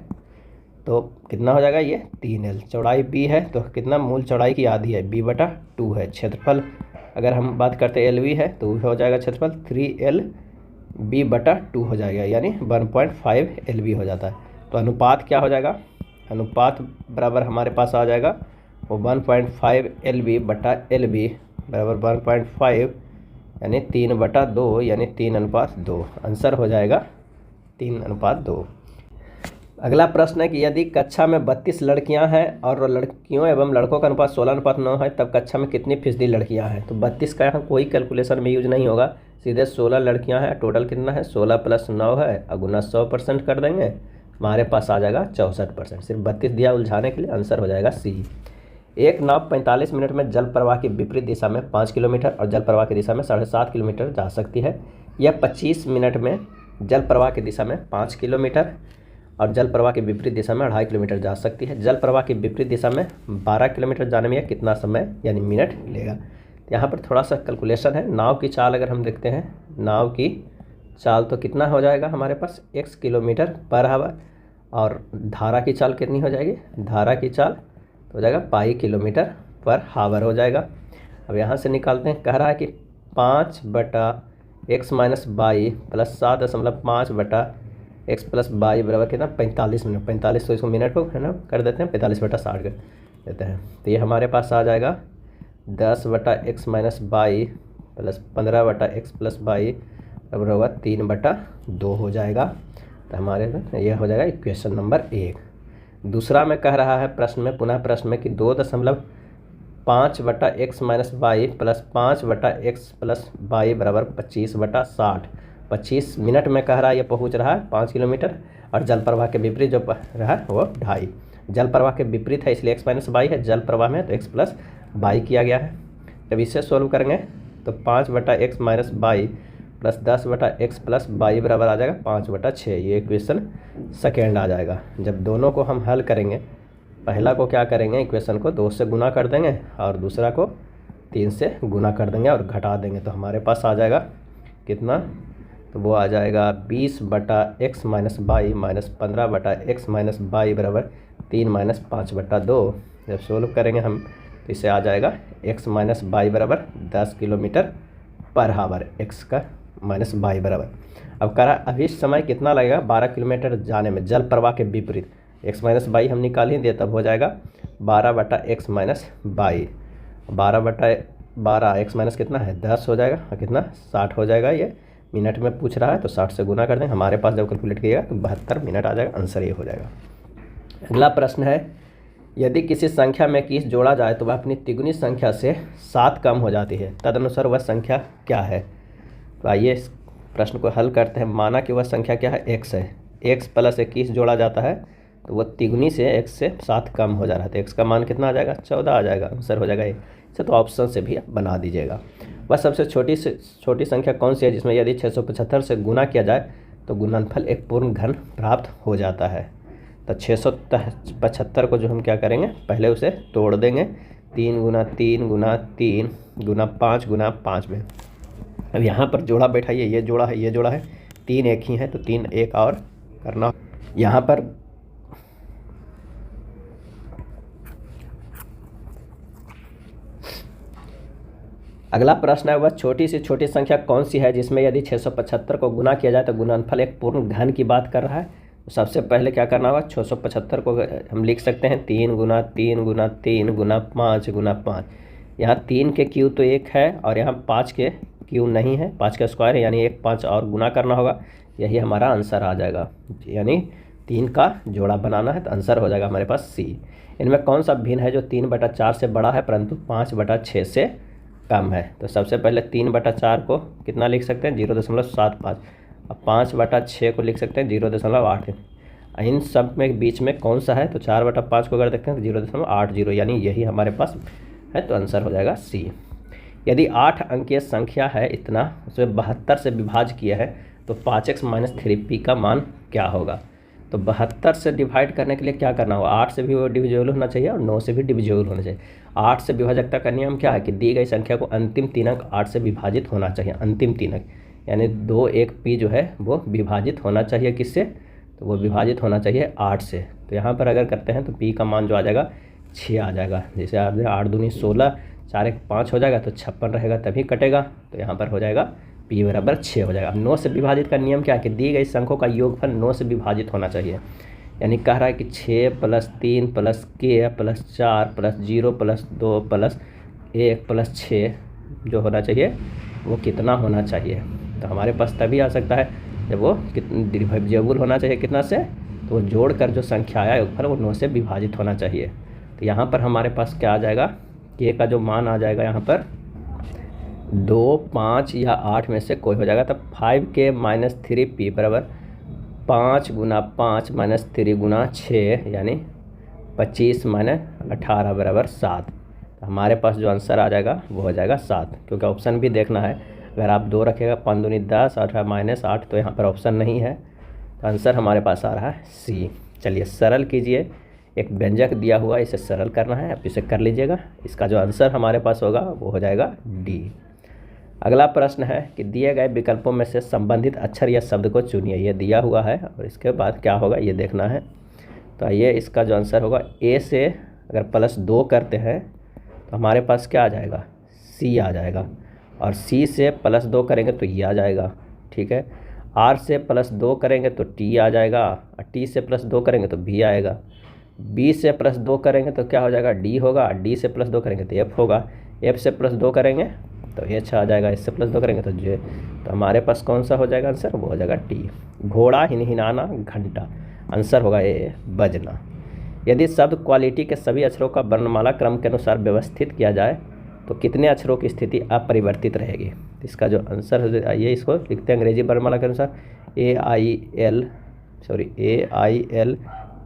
तो कितना हो जाएगा? ये 3L। चौड़ाई B है तो कितना? मूल चौड़ाई की आधी है, B/2 है। क्षेत्रफल अगर हम बात करते हैं LV है तो हो जाएगा क्षेत्रफल 3LB/2 हो जाएगा, यानी 1.5 LB हो जाता है। तो अनुपात क्या हो जाएगा? अनुपात बराबर हमारे पास आ जाएगा वो 1.5 LB/LB बराबर 1.5 यानी 3/2, यानी 3:2। आंसर हो जाएगा 3:2। अगला प्रश्न है कि यदि कक्षा में 32 लड़कियां हैं और लड़कियों एवं लड़कों का अनुपात 16:9 है, तब कक्षा में कितनी फीसदी लड़कियां हैं? तो 32 का यहाँ कोई कैलकुलेशन में यूज नहीं होगा, सीधे 16 लड़कियां हैं। टोटल कितना है? 16 + 9 है और गुना 100% कर देंगे, हमारे पास आ जाएगा 64%। सिर्फ 32 दिया उलझाने के लिए। आंसर हो जाएगा सी। एक नाव 45 मिनट में जल प्रवाह की विपरीत दिशा में 5 किलोमीटर और जल प्रवाह की दिशा में 7.5 किलोमीटर जा सकती है। यह 25 मिनट में जल प्रवाह की दिशा में 5 किलोमीटर और जल प्रवाह की विपरीत दिशा में 2.5 किलोमीटर जा सकती है। जल प्रवाह की विपरीत दिशा में 12 किलोमीटर जाने में यह कितना समय यानी मिनट लेगा। यहाँ पर थोड़ा सा कैलकुलेशन है। नाव की चाल अगर हम देखते हैं, नाव की चाल तो कितना हो जाएगा हमारे पास x किलोमीटर पर आवर, और धारा की चाल कितनी हो जाएगी, धारा की चाल तो हो जाएगा पाई किलोमीटर पर आवर हो जाएगा। अब यहाँ से निकालते हैं, कह रहा है कि 5/x - 22 प्लस 7.5/x प्लस 22 बराबर कितना 45 मिनट। 45 तो इसको मिनट को है ना कर देते हैं, 45/60 कर देते हैं। तो ये हमारे पास आ जाएगा 10/x - 22 प्लस 15/x प्लस 22 बराबर होगा 3/2 हो जाएगा। तो हमारे ये हो जाएगा इक्वेशन नंबर 1। दूसरा में कह रहा है प्रश्न में, पुनः प्रश्न में कि 2.5/x - 22 प्लस 5/x प्लस 22 बराबर 25/60। 25 मिनट में कह रहा है ये पहुंच रहा है 5 किलोमीटर, और जल प्रवाह के विपरीत जो रहा है वो 2.5। जल प्रवाह के विपरीत है इसलिए x - 22 है, जल प्रवाह में तो x प्लस 22 किया गया है। जब इसे सोल्व करेंगे तो 5/x - 22 प्लस 10/x प्लस 22 बराबर आ जाएगा 5/6। ये इक्वेशन सेकेंड आ जाएगा। जब दोनों को हम हल करेंगे, पहला को क्या करेंगे, इक्वेशन को 2 से गुना कर देंगे और दूसरा को 3 से गुना कर देंगे और घटा देंगे, तो हमारे पास आ जाएगा कितना, तो वो आ जाएगा 20/x - 22 माइनस 15/x - 22 बराबर 3 - 5/2। जब सोल्व करेंगे हम तो इसे आ जाएगा x - 22 बराबर 10 किलोमीटर पर आवर, x का - 22 बराबर। अब कह रहा अभी समय कितना लगेगा 12 किलोमीटर जाने में जल प्रवाह के विपरीत। x - 22 हम निकाल ही दिए, तब हो जाएगा 12/x - 22। 12/12 x माइनस कितना है 10 हो जाएगा, और कितना 60 हो जाएगा। ये मिनट में पूछ रहा है तो 60 से गुना कर दें। हमारे पास जब कैलकुलेट किएगा तो 72 मिनट आ जाएगा, आंसर ये हो जाएगा। अगला प्रश्न है, यदि किसी संख्या में 21 जोड़ा जाए तो वह अपनी तिगुनी संख्या से 7 कम हो जाती है, तदनुसार वह संख्या क्या है। तो आइए इस प्रश्न को हल करते हैं। माना कि वह संख्या क्या है, x है। x प्लस 21 जोड़ा जाता है तो वह तिगुनी से x से 7 कम हो जा रहा है, तो x का मान कितना आ जाएगा 14 आ जाएगा, आंसर हो जाएगा ये। इसे तो ऑप्शन से भी बना दीजिएगा। वह सबसे छोटी संख्या कौन सी है जिसमें यदि 675 से गुना किया जाए तो गुणनफल एक पूर्ण घन प्राप्त हो जाता है। तो 675 को जो हम क्या करेंगे, पहले उसे तोड़ देंगे 3 × 3 × 3 × 5 × 5 में। अब यहाँ पर जोड़ा बैठाइए, ये जोड़ा है, ये जोड़ा है, 3 एक ही है तो 3 एक और करना। यहाँ पर अगला प्रश्न है, वह छोटी से छोटी संख्या कौन सी है जिसमें यदि 675 को गुना किया जाए तो गुणनफल एक पूर्ण घन की बात कर रहा है। तो सबसे पहले क्या करना होगा, 675 को हम लिख सकते हैं 3 × 3 × 3 × 5 × 5। यहाँ 3 के क्यू तो 1 है और यहाँ 5 के क्यू नहीं है, 5 का स्क्वायर है यानी 1 5 और गुना करना होगा, यही हमारा आंसर आ जाएगा। यानी 3 का जोड़ा बनाना है तो आंसर हो जाएगा हमारे पास सी। इनमें कौन सा भिन्न है जो 3/4 से बड़ा है परंतु 5/6 से कम है। तो सबसे पहले 3/4 को कितना लिख सकते हैं 0.75, अब 5/6 को लिख सकते हैं 0.8। इन सब में बीच में कौन सा है, तो 4/5 को अगर देखते हैं तो 0.80, यानी यही हमारे पास है, तो आंसर हो जाएगा सी। यदि 8 अंकीय संख्या है इतना, उसमें 72 से विभाज्य किया है तो 5x - 3p का मान क्या होगा। तो 72 से डिवाइड करने के लिए क्या करना होगा, 8 से भी वो डिविजिबल होना चाहिए और 9 से भी डिविजिबल होना चाहिए। 8 से विभाजकता का नियम क्या है कि दी गई संख्या को अंतिम 3 अंक 8 से विभाजित होना चाहिए, अंतिम 3 अंक यानी 2 1 p जो है वो विभाजित होना चाहिए किससे, तो वो विभाजित होना चाहिए 8 से। तो यहाँ पर अगर करते हैं तो p का मान जो आ जाएगा 6 आ जाएगा। जैसे 8 दूनी 16, 4 1 5 हो जाएगा तो 56 रहेगा तभी कटेगा, तो यहाँ पर हो जाएगा p बराबर 6 हो जाएगा। अब 9 से विभाजित का नियम क्या है कि दी गई संख्यों का योगफल 9 से विभाजित होना चाहिए, यानी कह रहा है कि 6 + 3 + k + 4 + 0 + 2 + 1 + 6 जो होना चाहिए वो कितना होना चाहिए। तो हमारे पास तभी आ सकता है जब वो डिविजिबल होना चाहिए कितना से, तो वो जोड़कर जो संख्या आया योगफल वो 9 से विभाजित होना चाहिए। तो यहाँ पर हमारे पास क्या आ जाएगा, k का जो मान आ जाएगा यहाँ पर 2 5 या 8 में से कोई हो जाएगा। तब 5k - 3p बराबर 5 × 5 - 3 × 6 यानी 25 माइनस 18 बराबर 7। तो हमारे पास जो आंसर आ जाएगा वो हो जाएगा 7, क्योंकि ऑप्शन भी देखना है। अगर आप 2 रखेगा 5 दूनी 10, 18 माइनस 8, तो यहाँ पर ऑप्शन नहीं है, तो आंसर हमारे पास आ रहा है सी। चलिए सरल कीजिए, एक व्यंजक दिया हुआ, इसे सरल करना है, आप इसे कर लीजिएगा। इसका जो आंसर हमारे पास होगा वो हो जाएगा डी। अगला प्रश्न है कि दिए गए विकल्पों में से संबंधित अक्षर या शब्द को चुनिए। ये दिया हुआ है और इसके बाद क्या होगा ये देखना है। तो आइए, इसका जो आंसर होगा, ए से अगर +2 करते हैं तो हमारे पास क्या आ जाएगा, सी आ जाएगा, और सी से +2 करेंगे तो ये आ जाएगा, ठीक है। आर से +2 करेंगे तो टी आ जाएगा, और टी से +2 करेंगे तो बी आएगा, बी से +2 करेंगे तो क्या हो जाएगा, डी होगा, डी से +2 करेंगे तो एफ होगा, एफ से +2 करेंगे तो एच आ जाएगा, इससे +2 करेंगे तो जे। तो हमारे पास कौन सा हो जाएगा आंसर, वो हो जाएगा टी। घोड़ा, हिनहिनाना, घंटा, आंसर होगा ए बजना। यदि शब्द क्वालिटी के सभी अक्षरों का वर्णमाला क्रम के अनुसार व्यवस्थित किया जाए तो कितने अक्षरों की स्थिति अपरिवर्तित रहेगी। इसका जो आंसर है, आइए इसको लिखते हैं अंग्रेजी वर्णमाला के अनुसार,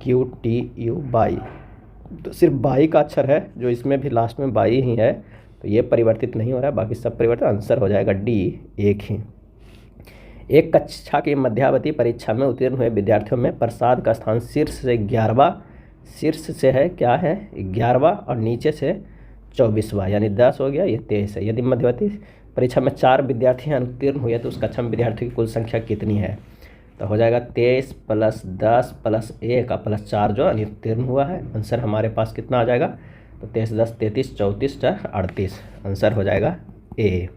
AILQTU बाई। तो सिर्फ बाई का अक्षर है जो इसमें भी लास्ट में बाई ही है, तो ये परिवर्तित नहीं हो रहा है, बाकी सब परिवर्तित। आंसर हो जाएगा डी, एक ही। एक कक्षा की मध्यावधि परीक्षा में उत्तीर्ण हुए विद्यार्थियों में प्रसाद का स्थान शीर्ष से 11वां, शीर्ष से है क्या है 11वां, और नीचे से 24वां, यानी 10 हो गया, ये 23 है। यदि मध्यावधि परीक्षा में 4 विद्यार्थी उत्तीर्ण हुए तो उस कक्षा में विद्यार्थियों की कुल संख्या कितनी है। तो हो जाएगा 23 + 10 + 1 और +4 जो अनुत्तीर्ण हुआ है। आंसर हमारे पास कितना आ जाएगा, तो 23 10 33 34 4 38, आंसर हो जाएगा ए।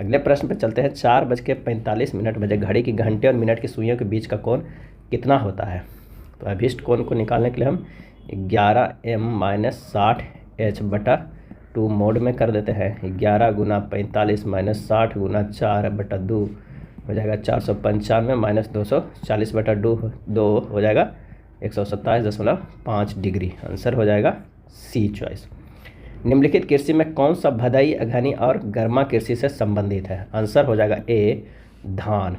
अगले प्रश्न पर चलते हैं। 4:45 बजे घड़ी की घंटे और मिनट की सुइयों के बीच का कोण कितना होता है। तो अभिष्ट कोण को निकालने के लिए हम 11m - 60h/2 मोड में कर देते हैं। 11 × 45 - 60 × 4/2 हो जाएगा 495 - 240/2 हो जाएगा 127.5 डिग्री। आंसर हो जाएगा सी चॉइस। निम्नलिखित कृषि में कौन सा भदई, अघनी और गर्मा कृषि से संबंधित है। आंसर हो जाएगा ए धान।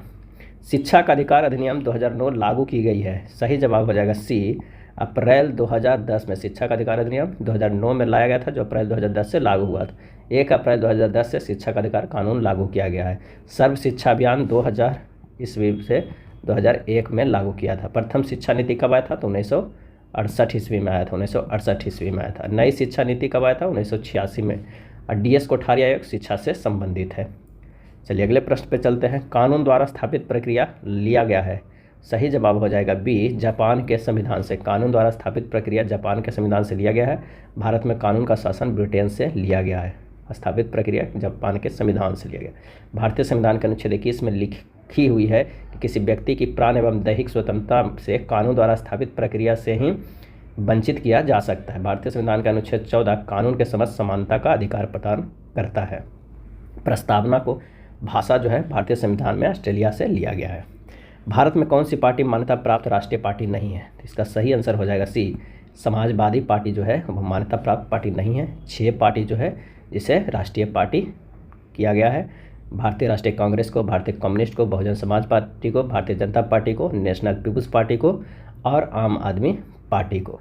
शिक्षा का अधिकार अधिनियम 2009 लागू की गई है। सही जवाब हो जाएगा सी, अप्रैल 2010 में। शिक्षा का अधिकार अधिनियम 2009 में लाया गया था, जो अप्रैल 2010 से लागू हुआ था। 1 अप्रैल 2010 से शिक्षा का अधिकार कानून लागू किया गया है। सर्व शिक्षा अभियान 2000 ईस्वी से 2001 में लागू किया था। प्रथम शिक्षा नीति कब आया था, तो 1968 ईस्वी में आया था, 1968 ईस्वी में आया था। नई शिक्षा नीति कब आया था, 1986 में। और DS कोठारी आयोग शिक्षा से संबंधित है। चलिए अगले प्रश्न पे चलते हैं। कानून द्वारा स्थापित प्रक्रिया लिया गया है। सही जवाब हो जाएगा बी, जापान के संविधान से। कानून द्वारा स्थापित प्रक्रिया जापान के संविधान से लिया गया है। भारत में कानून का शासन ब्रिटेन से लिया गया है। स्थापित प्रक्रिया जापान के संविधान से लिया गया। भारतीय संविधान के अनुच्छेद 21 में लिखी हुई है कि किसी व्यक्ति की प्राण एवं दैहिक स्वतंत्रता से कानून द्वारा स्थापित प्रक्रिया से ही वंचित किया जा सकता है। भारतीय संविधान का अनुच्छेद 14 कानून के समक्ष समानता का अधिकार प्रदान करता है। प्रस्तावना को भाषा जो है भारतीय संविधान में ऑस्ट्रेलिया से लिया गया है। भारत में कौन सी पार्टी मान्यता प्राप्त राष्ट्रीय पार्टी नहीं है। तो इसका सही आंसर हो जाएगा सी, समाजवादी पार्टी जो है वो मान्यता प्राप्त पार्टी नहीं है। 6 पार्टी जो है जिसे राष्ट्रीय पार्टी किया गया है। भारतीय राष्ट्रीय कांग्रेस को, भारतीय कम्युनिस्ट को, बहुजन समाज पार्टी को, भारतीय जनता पार्टी को, नेशनल पीपुल्स पार्टी को और आम आदमी पार्टी को।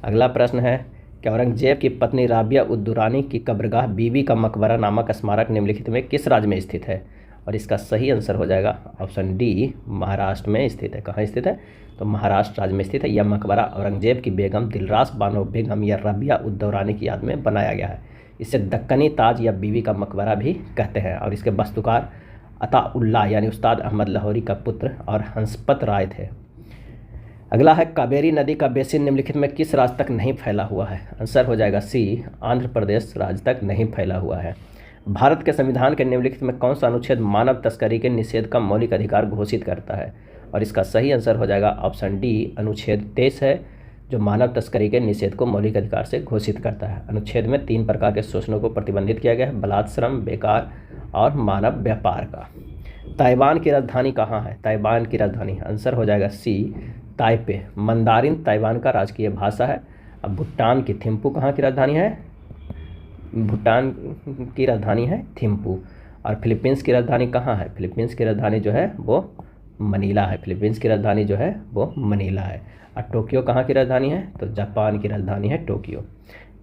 अगला प्रश्न है कि औरंगजेब की पत्नी राबिया उद दुरानी की कब्रगाह बीबी का मकबरा नामक स्मारक निम्नलिखित में किस राज्य में स्थित है। और इसका सही आंसर हो जाएगा ऑप्शन डी, महाराष्ट्र में स्थित है। कहाँ स्थित है, तो महाराष्ट्र राज्य में स्थित है। यह मकबरा औरंगजेब की बेगम दिलरास बानो बेगम या राबिया उद दुरानी की याद में बनाया गया है। इसे दक्कनी ताज या बीवी का मकबरा भी कहते हैं। और इसके वास्तुकार अताउल्लाह यानी उस्ताद अहमद लाहौरी का पुत्र और हंसपत राय थे। अगला है कावेरी नदी का बेसिन निम्नलिखित में किस राज्य तक नहीं फैला हुआ है। आंसर हो जाएगा सी, आंध्र प्रदेश राज्य तक नहीं फैला हुआ है। भारत के संविधान के निम्नलिखित में कौन सा अनुच्छेद मानव तस्करी के निषेध का मौलिक अधिकार घोषित करता है। और इसका सही आंसर हो जाएगा ऑप्शन डी, अनुच्छेद 23 है, जो मानव तस्करी के निषेध को मौलिक अधिकार से घोषित करता है। अनुच्छेद में 3 प्रकार के शोषणों को प्रतिबंधित किया गया है, बलात् श्रम, बेकार और मानव व्यापार का। ताइवान की राजधानी कहाँ है। ताइवान की राजधानी, आंसर हो जाएगा सी, ताइपे। मंदारिन ताइवान का राजकीय भाषा है। अब भूटान की थिम्पू कहाँ की राजधानी है, भूटान की राजधानी है थिम्पू। और फिलीपींस की राजधानी कहाँ है, फिलीपींस की राजधानी जो है वो मनीला है। फिलीपींस की राजधानी जो है वो मनीला है। और टोक्यो कहाँ की राजधानी है? तो जापान की राजधानी है टोक्यो।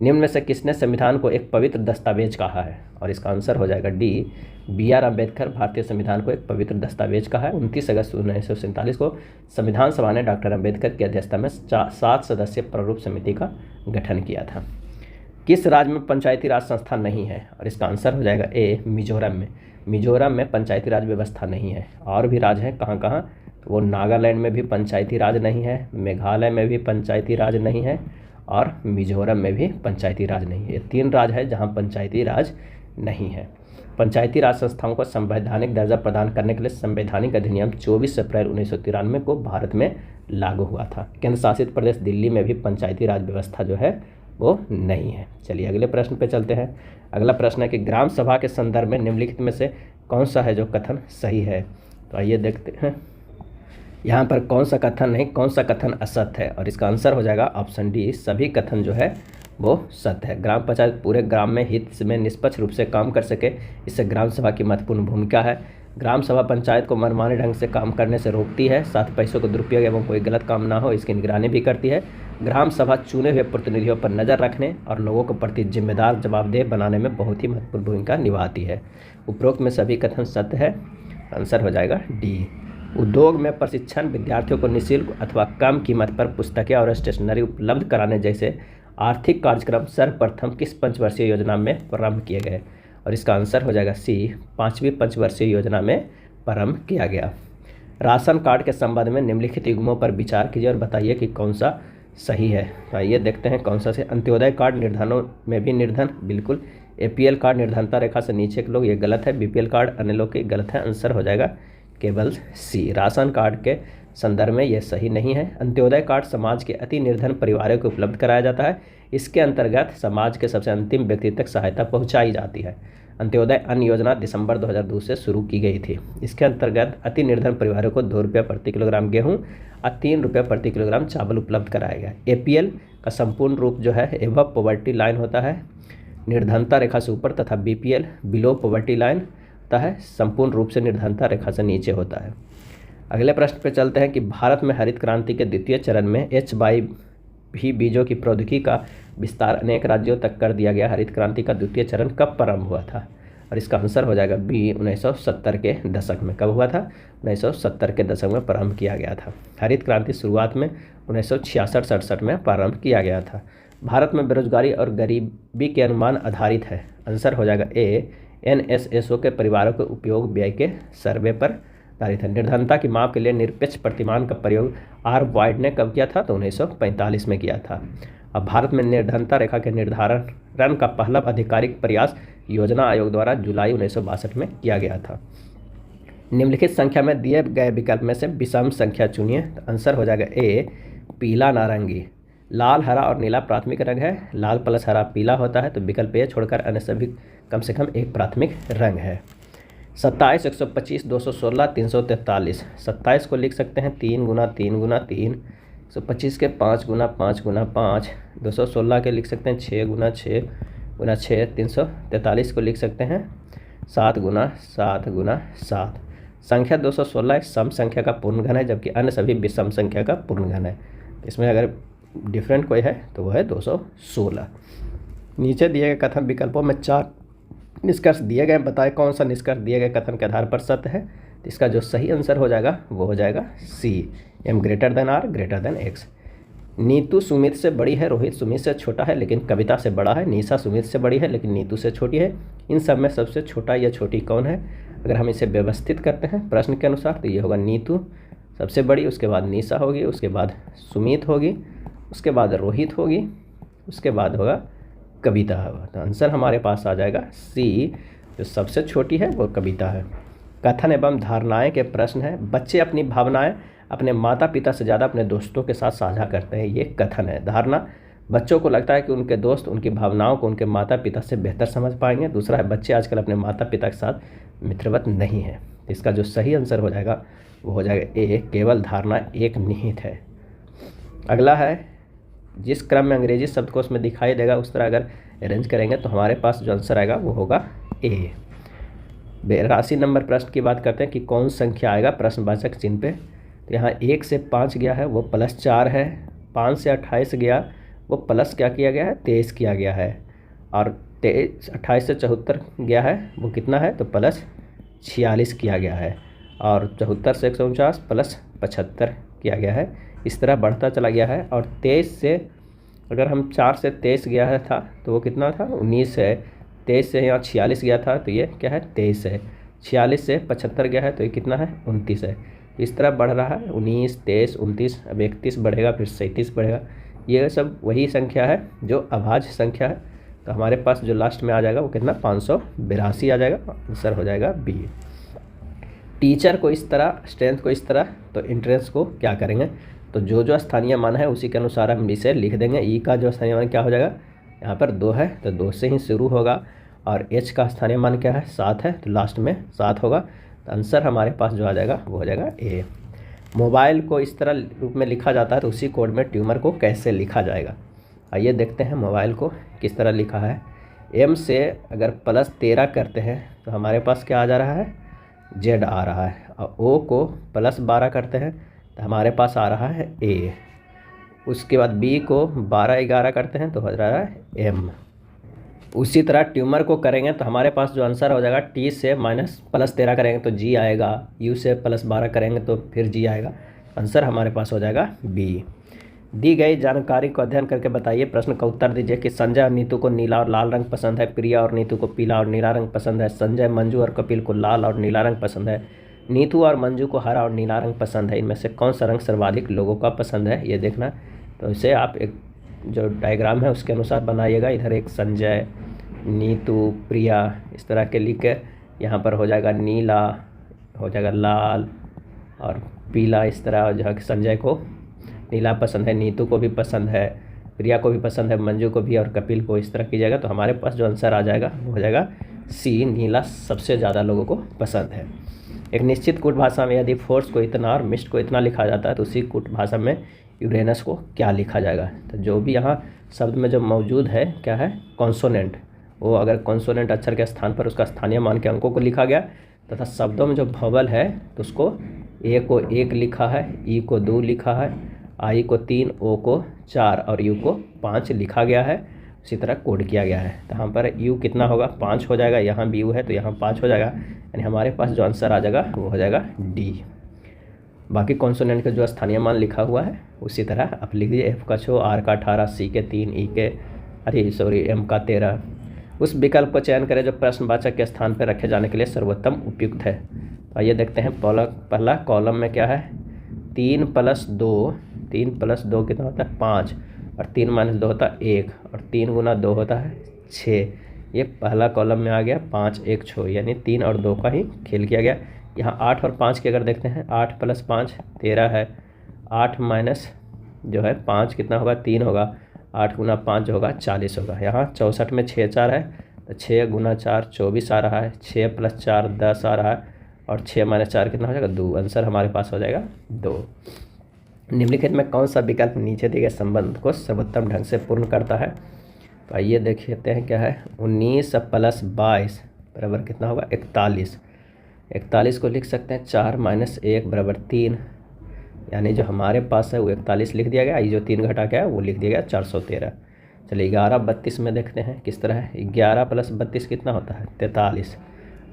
निम्न में से किसने संविधान को एक पवित्र दस्तावेज कहा है? और इसका आंसर हो जाएगा डी, B.R. अम्बेडकर भारतीय संविधान को एक पवित्र दस्तावेज कहा है। 29 अगस्त 1947 को संविधान सभा ने डॉक्टर अम्बेडकर की अध्यक्षता में 7 सदस्यीय प्रारूप समिति का गठन किया था। किस राज्य में पंचायती राज संस्था नहीं है? और इसका आंसर हो जाएगा ए, मिजोरम में। मिजोरम में पंचायती राज व्यवस्था नहीं है। और भी राज्य हैं, कहाँ कहाँ? तो वो नागालैंड में भी पंचायती राज नहीं है, मेघालय में भी पंचायती राज नहीं है, और मिजोरम में भी पंचायती राज नहीं है। ये 3 राज्य है जहाँ पंचायती राज नहीं है। पंचायती राज संस्थाओं को संवैधानिक दर्जा प्रदान करने के लिए संवैधानिक अधिनियम 24 अप्रैल 1993 को भारत में लागू हुआ था। केंद्र शासित प्रदेश दिल्ली में भी पंचायती राज व्यवस्था जो है वो नहीं है। चलिए अगले प्रश्न पे चलते हैं। अगला प्रश्न है कि ग्राम सभा के संदर्भ में निम्नलिखित में से कौन सा है जो कथन सही है? तो आइए देखते हैं यहाँ पर कौन सा कथन नहीं, कौन सा कथन असत्य है। और इसका आंसर हो जाएगा ऑप्शन डी, सभी कथन जो है वो सत्य है। ग्राम पंचायत पूरे ग्राम में हित में निष्पक्ष रूप से काम कर सके, इससे ग्राम सभा की महत्वपूर्ण भूमिका है। ग्राम सभा पंचायत को मनमाने ढंग से काम करने से रोकती है, साथ पैसों को दुरुपयोग एवं कोई गलत काम ना हो इसकी निगरानी भी करती है। ग्राम सभा चुने हुए प्रतिनिधियों पर नज़र रखने और लोगों को प्रति जिम्मेदार जवाबदेह बनाने में बहुत ही महत्वपूर्ण भूमिका निभाती है। उपरोक्त में सभी कथन सत्य है। आंसर हो जाएगा डी। उद्योग में प्रशिक्षण, विद्यार्थियों को निःशुल्क अथवा कम कीमत पर पुस्तकें और स्टेशनरी उपलब्ध कराने जैसे आर्थिक कार्यक्रम सर्वप्रथम किस पंचवर्षीय योजना में प्रारंभ किए गए? और इसका आंसर हो जाएगा सी, 5वीं पंचवर्षीय योजना में प्रारंभ किया गया। राशन कार्ड के संबंध में निम्नलिखित युग्मों पर विचार कीजिए और बताइए कि कौन सा सही है। तो आइए देखते हैं कौन सा से। अंत्योदय कार्ड निर्धनों में भी निर्धन, बिल्कुल। APL कार्ड निर्धनता रेखा से नीचे के लोग, ये गलत है। BPL कार्ड अन्य लोग की, गलत है। आंसर हो जाएगा केवल सी। राशन कार्ड के संदर्भ में यह सही नहीं है। अंत्योदय कार्ड समाज के अति निर्धन परिवारों को उपलब्ध कराया जाता है। इसके अंतर्गत समाज के सबसे अंतिम व्यक्ति तक सहायता पहुंचाई जाती है। अंत्योदय अन्न योजना दिसंबर 2002 से शुरू की गई थी। इसके अंतर्गत अति निर्धन परिवारों को 2 रुपये प्रति किलोग्राम गेहूँ और 3 रुपये प्रति किलोग्राम चावल उपलब्ध कराया गया। APL का संपूर्ण रूप जो है एबव पॉवर्टी लाइन होता है, निर्धनता रेखा से ऊपर, तथा BPL बिलो पॉवर्टी लाइन होता है, संपूर्ण रूप से निर्धनता रेखा से नीचे होता है। अगले प्रश्न पे चलते हैं कि भारत में हरित क्रांति के द्वितीय चरण में HYV बीजों की प्रौद्योगिकी का विस्तार अनेक राज्यों तक कर दिया गया। हरित क्रांति का द्वितीय चरण कब प्रारंभ हुआ था? और इसका आंसर हो जाएगा बी, 1970 के दशक में। कब हुआ था? 1970 के दशक में प्रारंभ किया गया था। हरित क्रांति शुरुआत में 1966-67 में प्रारंभ किया गया था। भारत में बेरोजगारी और गरीबी के अनुमान आधारित है। आंसर हो जाएगा ए, NSSO के परिवारों के उपयोग व्यय के सर्वे पर आधारित है। निर्धनता की माप के लिए निरपेक्ष प्रतिमान का प्रयोग R. वाइड ने कब किया था? तो 1945 में किया था। अब भारत में निर्धनता रेखा के निर्धारण का पहला आधिकारिक प्रयास योजना आयोग द्वारा जुलाई 1962 में किया गया था। निम्नलिखित संख्या में दिए गए विकल्प में से विषम संख्या चुनिए। तो आंसर हो जाएगा ए, पीला नारंगी। लाल, हरा और नीला प्राथमिक रंग है। लाल प्लस हरा पीला होता है, तो विकल्प ए छोड़कर अन्य सभी कम से कम एक प्राथमिक रंग है। 27, 125, 216, 343। 27 को लिख सकते हैं 3 गुना 3 गुना 3, 125 के 5 गुना 5 गुना 5, 216 के लिख सकते हैं 6 गुना 6 गुना 6, 343 को लिख सकते हैं 7 गुना 7 गुना 7। संख्या 216 एक सम संख्या का पूर्ण घन है, जबकि अन्य सभी विषम संख्या का पूर्ण घन है। इसमें अगर डिफरेंट कोई है तो वह है 216। नीचे दिए गए कथन विकल्पों में 4 निष्कर्ष दिए गए, बताएं कौन सा निष्कर्ष दिए गए कथन के आधार पर सत्य है। तो इसका जो सही आंसर हो जाएगा वो हो जाएगा सी, M greater than R greater than X। Neetu Sumit से बड़ी है, रोहित सुमित से छोटा है लेकिन कविता से बड़ा है, निशा सुमित से बड़ी है लेकिन नीतू से छोटी है। इन सब में सबसे छोटा या छोटी कौन है? अगर हम इसे व्यवस्थित करते हैं प्रश्न के अनुसार तो ये होगा नीतू सबसे बड़ी, उसके बाद निशा होगी, उसके बाद सुमित होगी, उसके बाद रोहित होगी, उसके बाद होगा कविता होगा। तो आंसर हमारे पास आ जाएगा सी, जो सबसे छोटी है वो कविता है। कथन एवं धारणाएं के प्रश्न है। बच्चे अपनी भावनाएं अपने माता पिता से ज़्यादा अपने दोस्तों के साथ साझा करते हैं, ये कथन है। धारणा, बच्चों को लगता है कि उनके दोस्त उनकी भावनाओं को उनके माता पिता से बेहतर समझ पाएंगे। दूसरा है बच्चे आजकल अपने माता पिता के साथ मित्रवत नहीं है। इसका जो सही आंसर हो जाएगा वो हो जाएगा ए, केवल धारणा एक निहित है। अगला है, जिस क्रम में अंग्रेजी शब्दकोश में दिखाई देगा उस तरह अगर अरेंज करेंगे तो हमारे पास जो आंसर आएगा वो होगा ए। 82 नंबर प्रश्न की बात करते हैं कि कौन संख्या आएगा प्रश्नवाचक चिन्ह पे। तो यहाँ 1 से 5 गया है वो +4 है, 5 से 28 गया वो प्लस क्या किया गया है 23 किया गया है, और 28 से 74 गया है वो कितना है तो +46 किया गया है, और 74 से 149 +75 किया गया है। इस तरह बढ़ता चला गया है। और 23 से अगर हम 4 से 23 गया है था तो वो कितना था 19 है, 23 से यहाँ 46 गया था तो ये क्या है 23 है, 46 से 75 गया है तो ये कितना है 29 है। इस तरह बढ़ रहा है 19, 23, 29, अब 31 बढ़ेगा, फिर 37 बढ़ेगा। ये सब वही संख्या है जो अभाज्य संख्या है। तो हमारे पास जो लास्ट में आ जाएगा वो कितना 582 आ जाएगा, आंसर हो जाएगा बी। टीचर को इस तरह, स्ट्रेंथ को इस तरह, तो इंट्रेंस को क्या करेंगे तो जो जो स्थानीय मान है उसी के अनुसार हम इसे लिख देंगे। ई का जो स्थानीय मान क्या हो जाएगा, यहाँ पर 2 है तो 2 से ही शुरू होगा, और एच का स्थानीय मान क्या है 7 है तो लास्ट में 7 होगा। तो आंसर हमारे पास जो आ जाएगा वो हो जाएगा ए। मोबाइल को इस तरह रूप में लिखा जाता है तो उसी कोड में ट्यूमर को कैसे लिखा जाएगा। आइए देखते हैं मोबाइल को किस तरह लिखा है। एम से अगर +13 करते हैं तो हमारे पास क्या आ जा रहा है जेड आ रहा है, और ओ को +12 करते हैं तो हमारे पास आ रहा है ए। उसके बाद बी को 12-11 करते हैं तो हो रहा है एम। उसी तरह ट्यूमर को करेंगे तो हमारे पास जो आंसर हो जाएगा टी से +13 करेंगे तो जी आएगा, यू से +12 करेंगे तो फिर जी आएगा। आंसर हमारे पास हो जाएगा बी। दी गई जानकारी को अध्ययन करके बताइए, प्रश्न का उत्तर दीजिए कि संजय और नीतू को नीला और लाल रंग पसंद है, प्रिया और नीतू को पीला और नीला रंग पसंद है, संजय, मंजू और कपिल को लाल और नीला रंग पसंद है, नीतू और मंजू को हरा और नीला रंग पसंद है। इनमें से कौन सा रंग सर्वाधिक लोगों का पसंद है ये देखना। तो इसे आप एक जो डायग्राम है उसके अनुसार बनाइएगा। इधर एक संजय, नीतू, प्रिया इस तरह के लिख के यहाँ पर हो जाएगा नीला, हो जाएगा लाल और पीला। इस तरह जो है संजय को नीला पसंद है, नीतू को भी पसंद है, प्रिया को भी पसंद है, मंजू को भी और कपिल को, इस तरह कीजिएगा। तो हमारे पास जो आंसर आ जाएगा वो हो जाएगा सी, नीला सबसे ज़्यादा लोगों को पसंद है। एक निश्चित कूट भाषा में यदि फोर्स को इतना और मिस्ट को इतना लिखा जाता है तो उसी कूट भाषा में यूरेनस को क्या लिखा जाएगा। तो जो भी यहाँ शब्द में जो मौजूद है क्या है कॉन्सोनेंट, वो अगर कॉन्सोनेंट अक्षर के स्थान पर उसका स्थानीय मान के अंकों को लिखा गया, तथा शब्दों में जो वोवेल है तो उसको ए को 1 लिखा है, ई को 2 लिखा है, आई को 3, ओ को 4 और यू को 5 लिखा गया है। उसी तरह कोड किया गया है। तो यहाँ पर यू कितना होगा 5 हो जाएगा, यहाँ भी यू है तो यहाँ 5 हो जाएगा, यानी हमारे पास जो आंसर आ जाएगा वो हो जाएगा डी। बाकी कॉन्सोनेंट का जो स्थानीय मान लिखा हुआ है उसी तरह आप लिख दीजिए। एफ का 6, आर का 18, सी के 3, ई के एम का 13। उस विकल्प को चयन करें जो प्रश्नवाचक के स्थान पर रखे जाने के लिए सर्वोत्तम उपयुक्त है। तो आइए देखते हैं। पहला कॉलम में क्या है 3 + 2, 3 + 2 कितना होता है 5, और 3 - 2 होता है 1, और 3 × 2 होता है 6। ये पहला कॉलम में आ गया 5, 1, 6, यानी 3 और 2 का ही खेल किया गया। यहाँ 8 और 5 की अगर देखते हैं 8 + 5 13 है, 8 माइनस जो है 5 कितना होगा 3 होगा, 8 × 5 जो होगा 40 होगा। यहाँ 64 में 6 4 है तो 6 × 4 24 आ रहा है, 6 + 4 10 आ रहा है, और 6 - 4 कितना हो जाएगा 2। आंसर हमारे पास हो जाएगा 2। निम्नलिखित में कौन सा विकल्प नीचे दिए गए संबंध को सर्वोत्तम ढंग से पूर्ण करता है। तो आइए देखते हैं क्या है। 19 + 22 बराबर कितना होगा 41। 41 को लिख सकते हैं 4 - 1 = 3, यानी जो हमारे पास है वो 41 लिख दिया गया। ये जो 3 घटा के है वो लिख दिया गया 413। चलिए 11 + 32 में देखते हैं किस तरह है। 11 + 32 कितना होता है 43।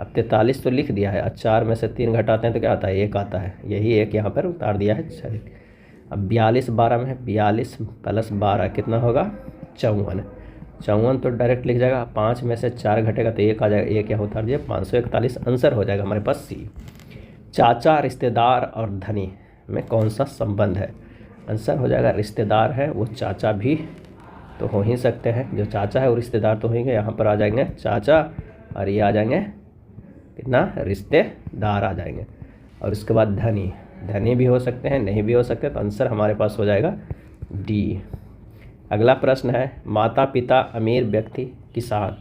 अब 43 तो लिख दिया है, और 4 में से 3 घटाते हैं तो क्या आता है 1 आता है, यही 1 यहाँ पर उतार दिया है। चलिए अब 42 12 में है, 42 + 12 कितना होगा 54। 54 तो डायरेक्ट लिख जाएगा, 5 में से 4 घटेगा तो 1 आ जाएगा, 1 यहाँ उतार दिया 541। आंसर हो जाएगा हमारे पास सी। चाचा, रिश्तेदार और धनी में कौन सा संबंध है। आंसर हो जाएगा रिश्तेदार है वो चाचा भी तो हो ही सकते हैं, जो चाचा है वो रिश्तेदार तो होंगे। यहाँ पर आ जाएंगे चाचा और ये आ जाएंगे कितना रिश्तेदार आ जाएंगे। और उसके बाद धनी, धनी भी हो सकते हैं नहीं भी हो सकते, तो आंसर हमारे पास हो जाएगा डी। अगला प्रश्न है माता पिता अमीर व्यक्ति किसान।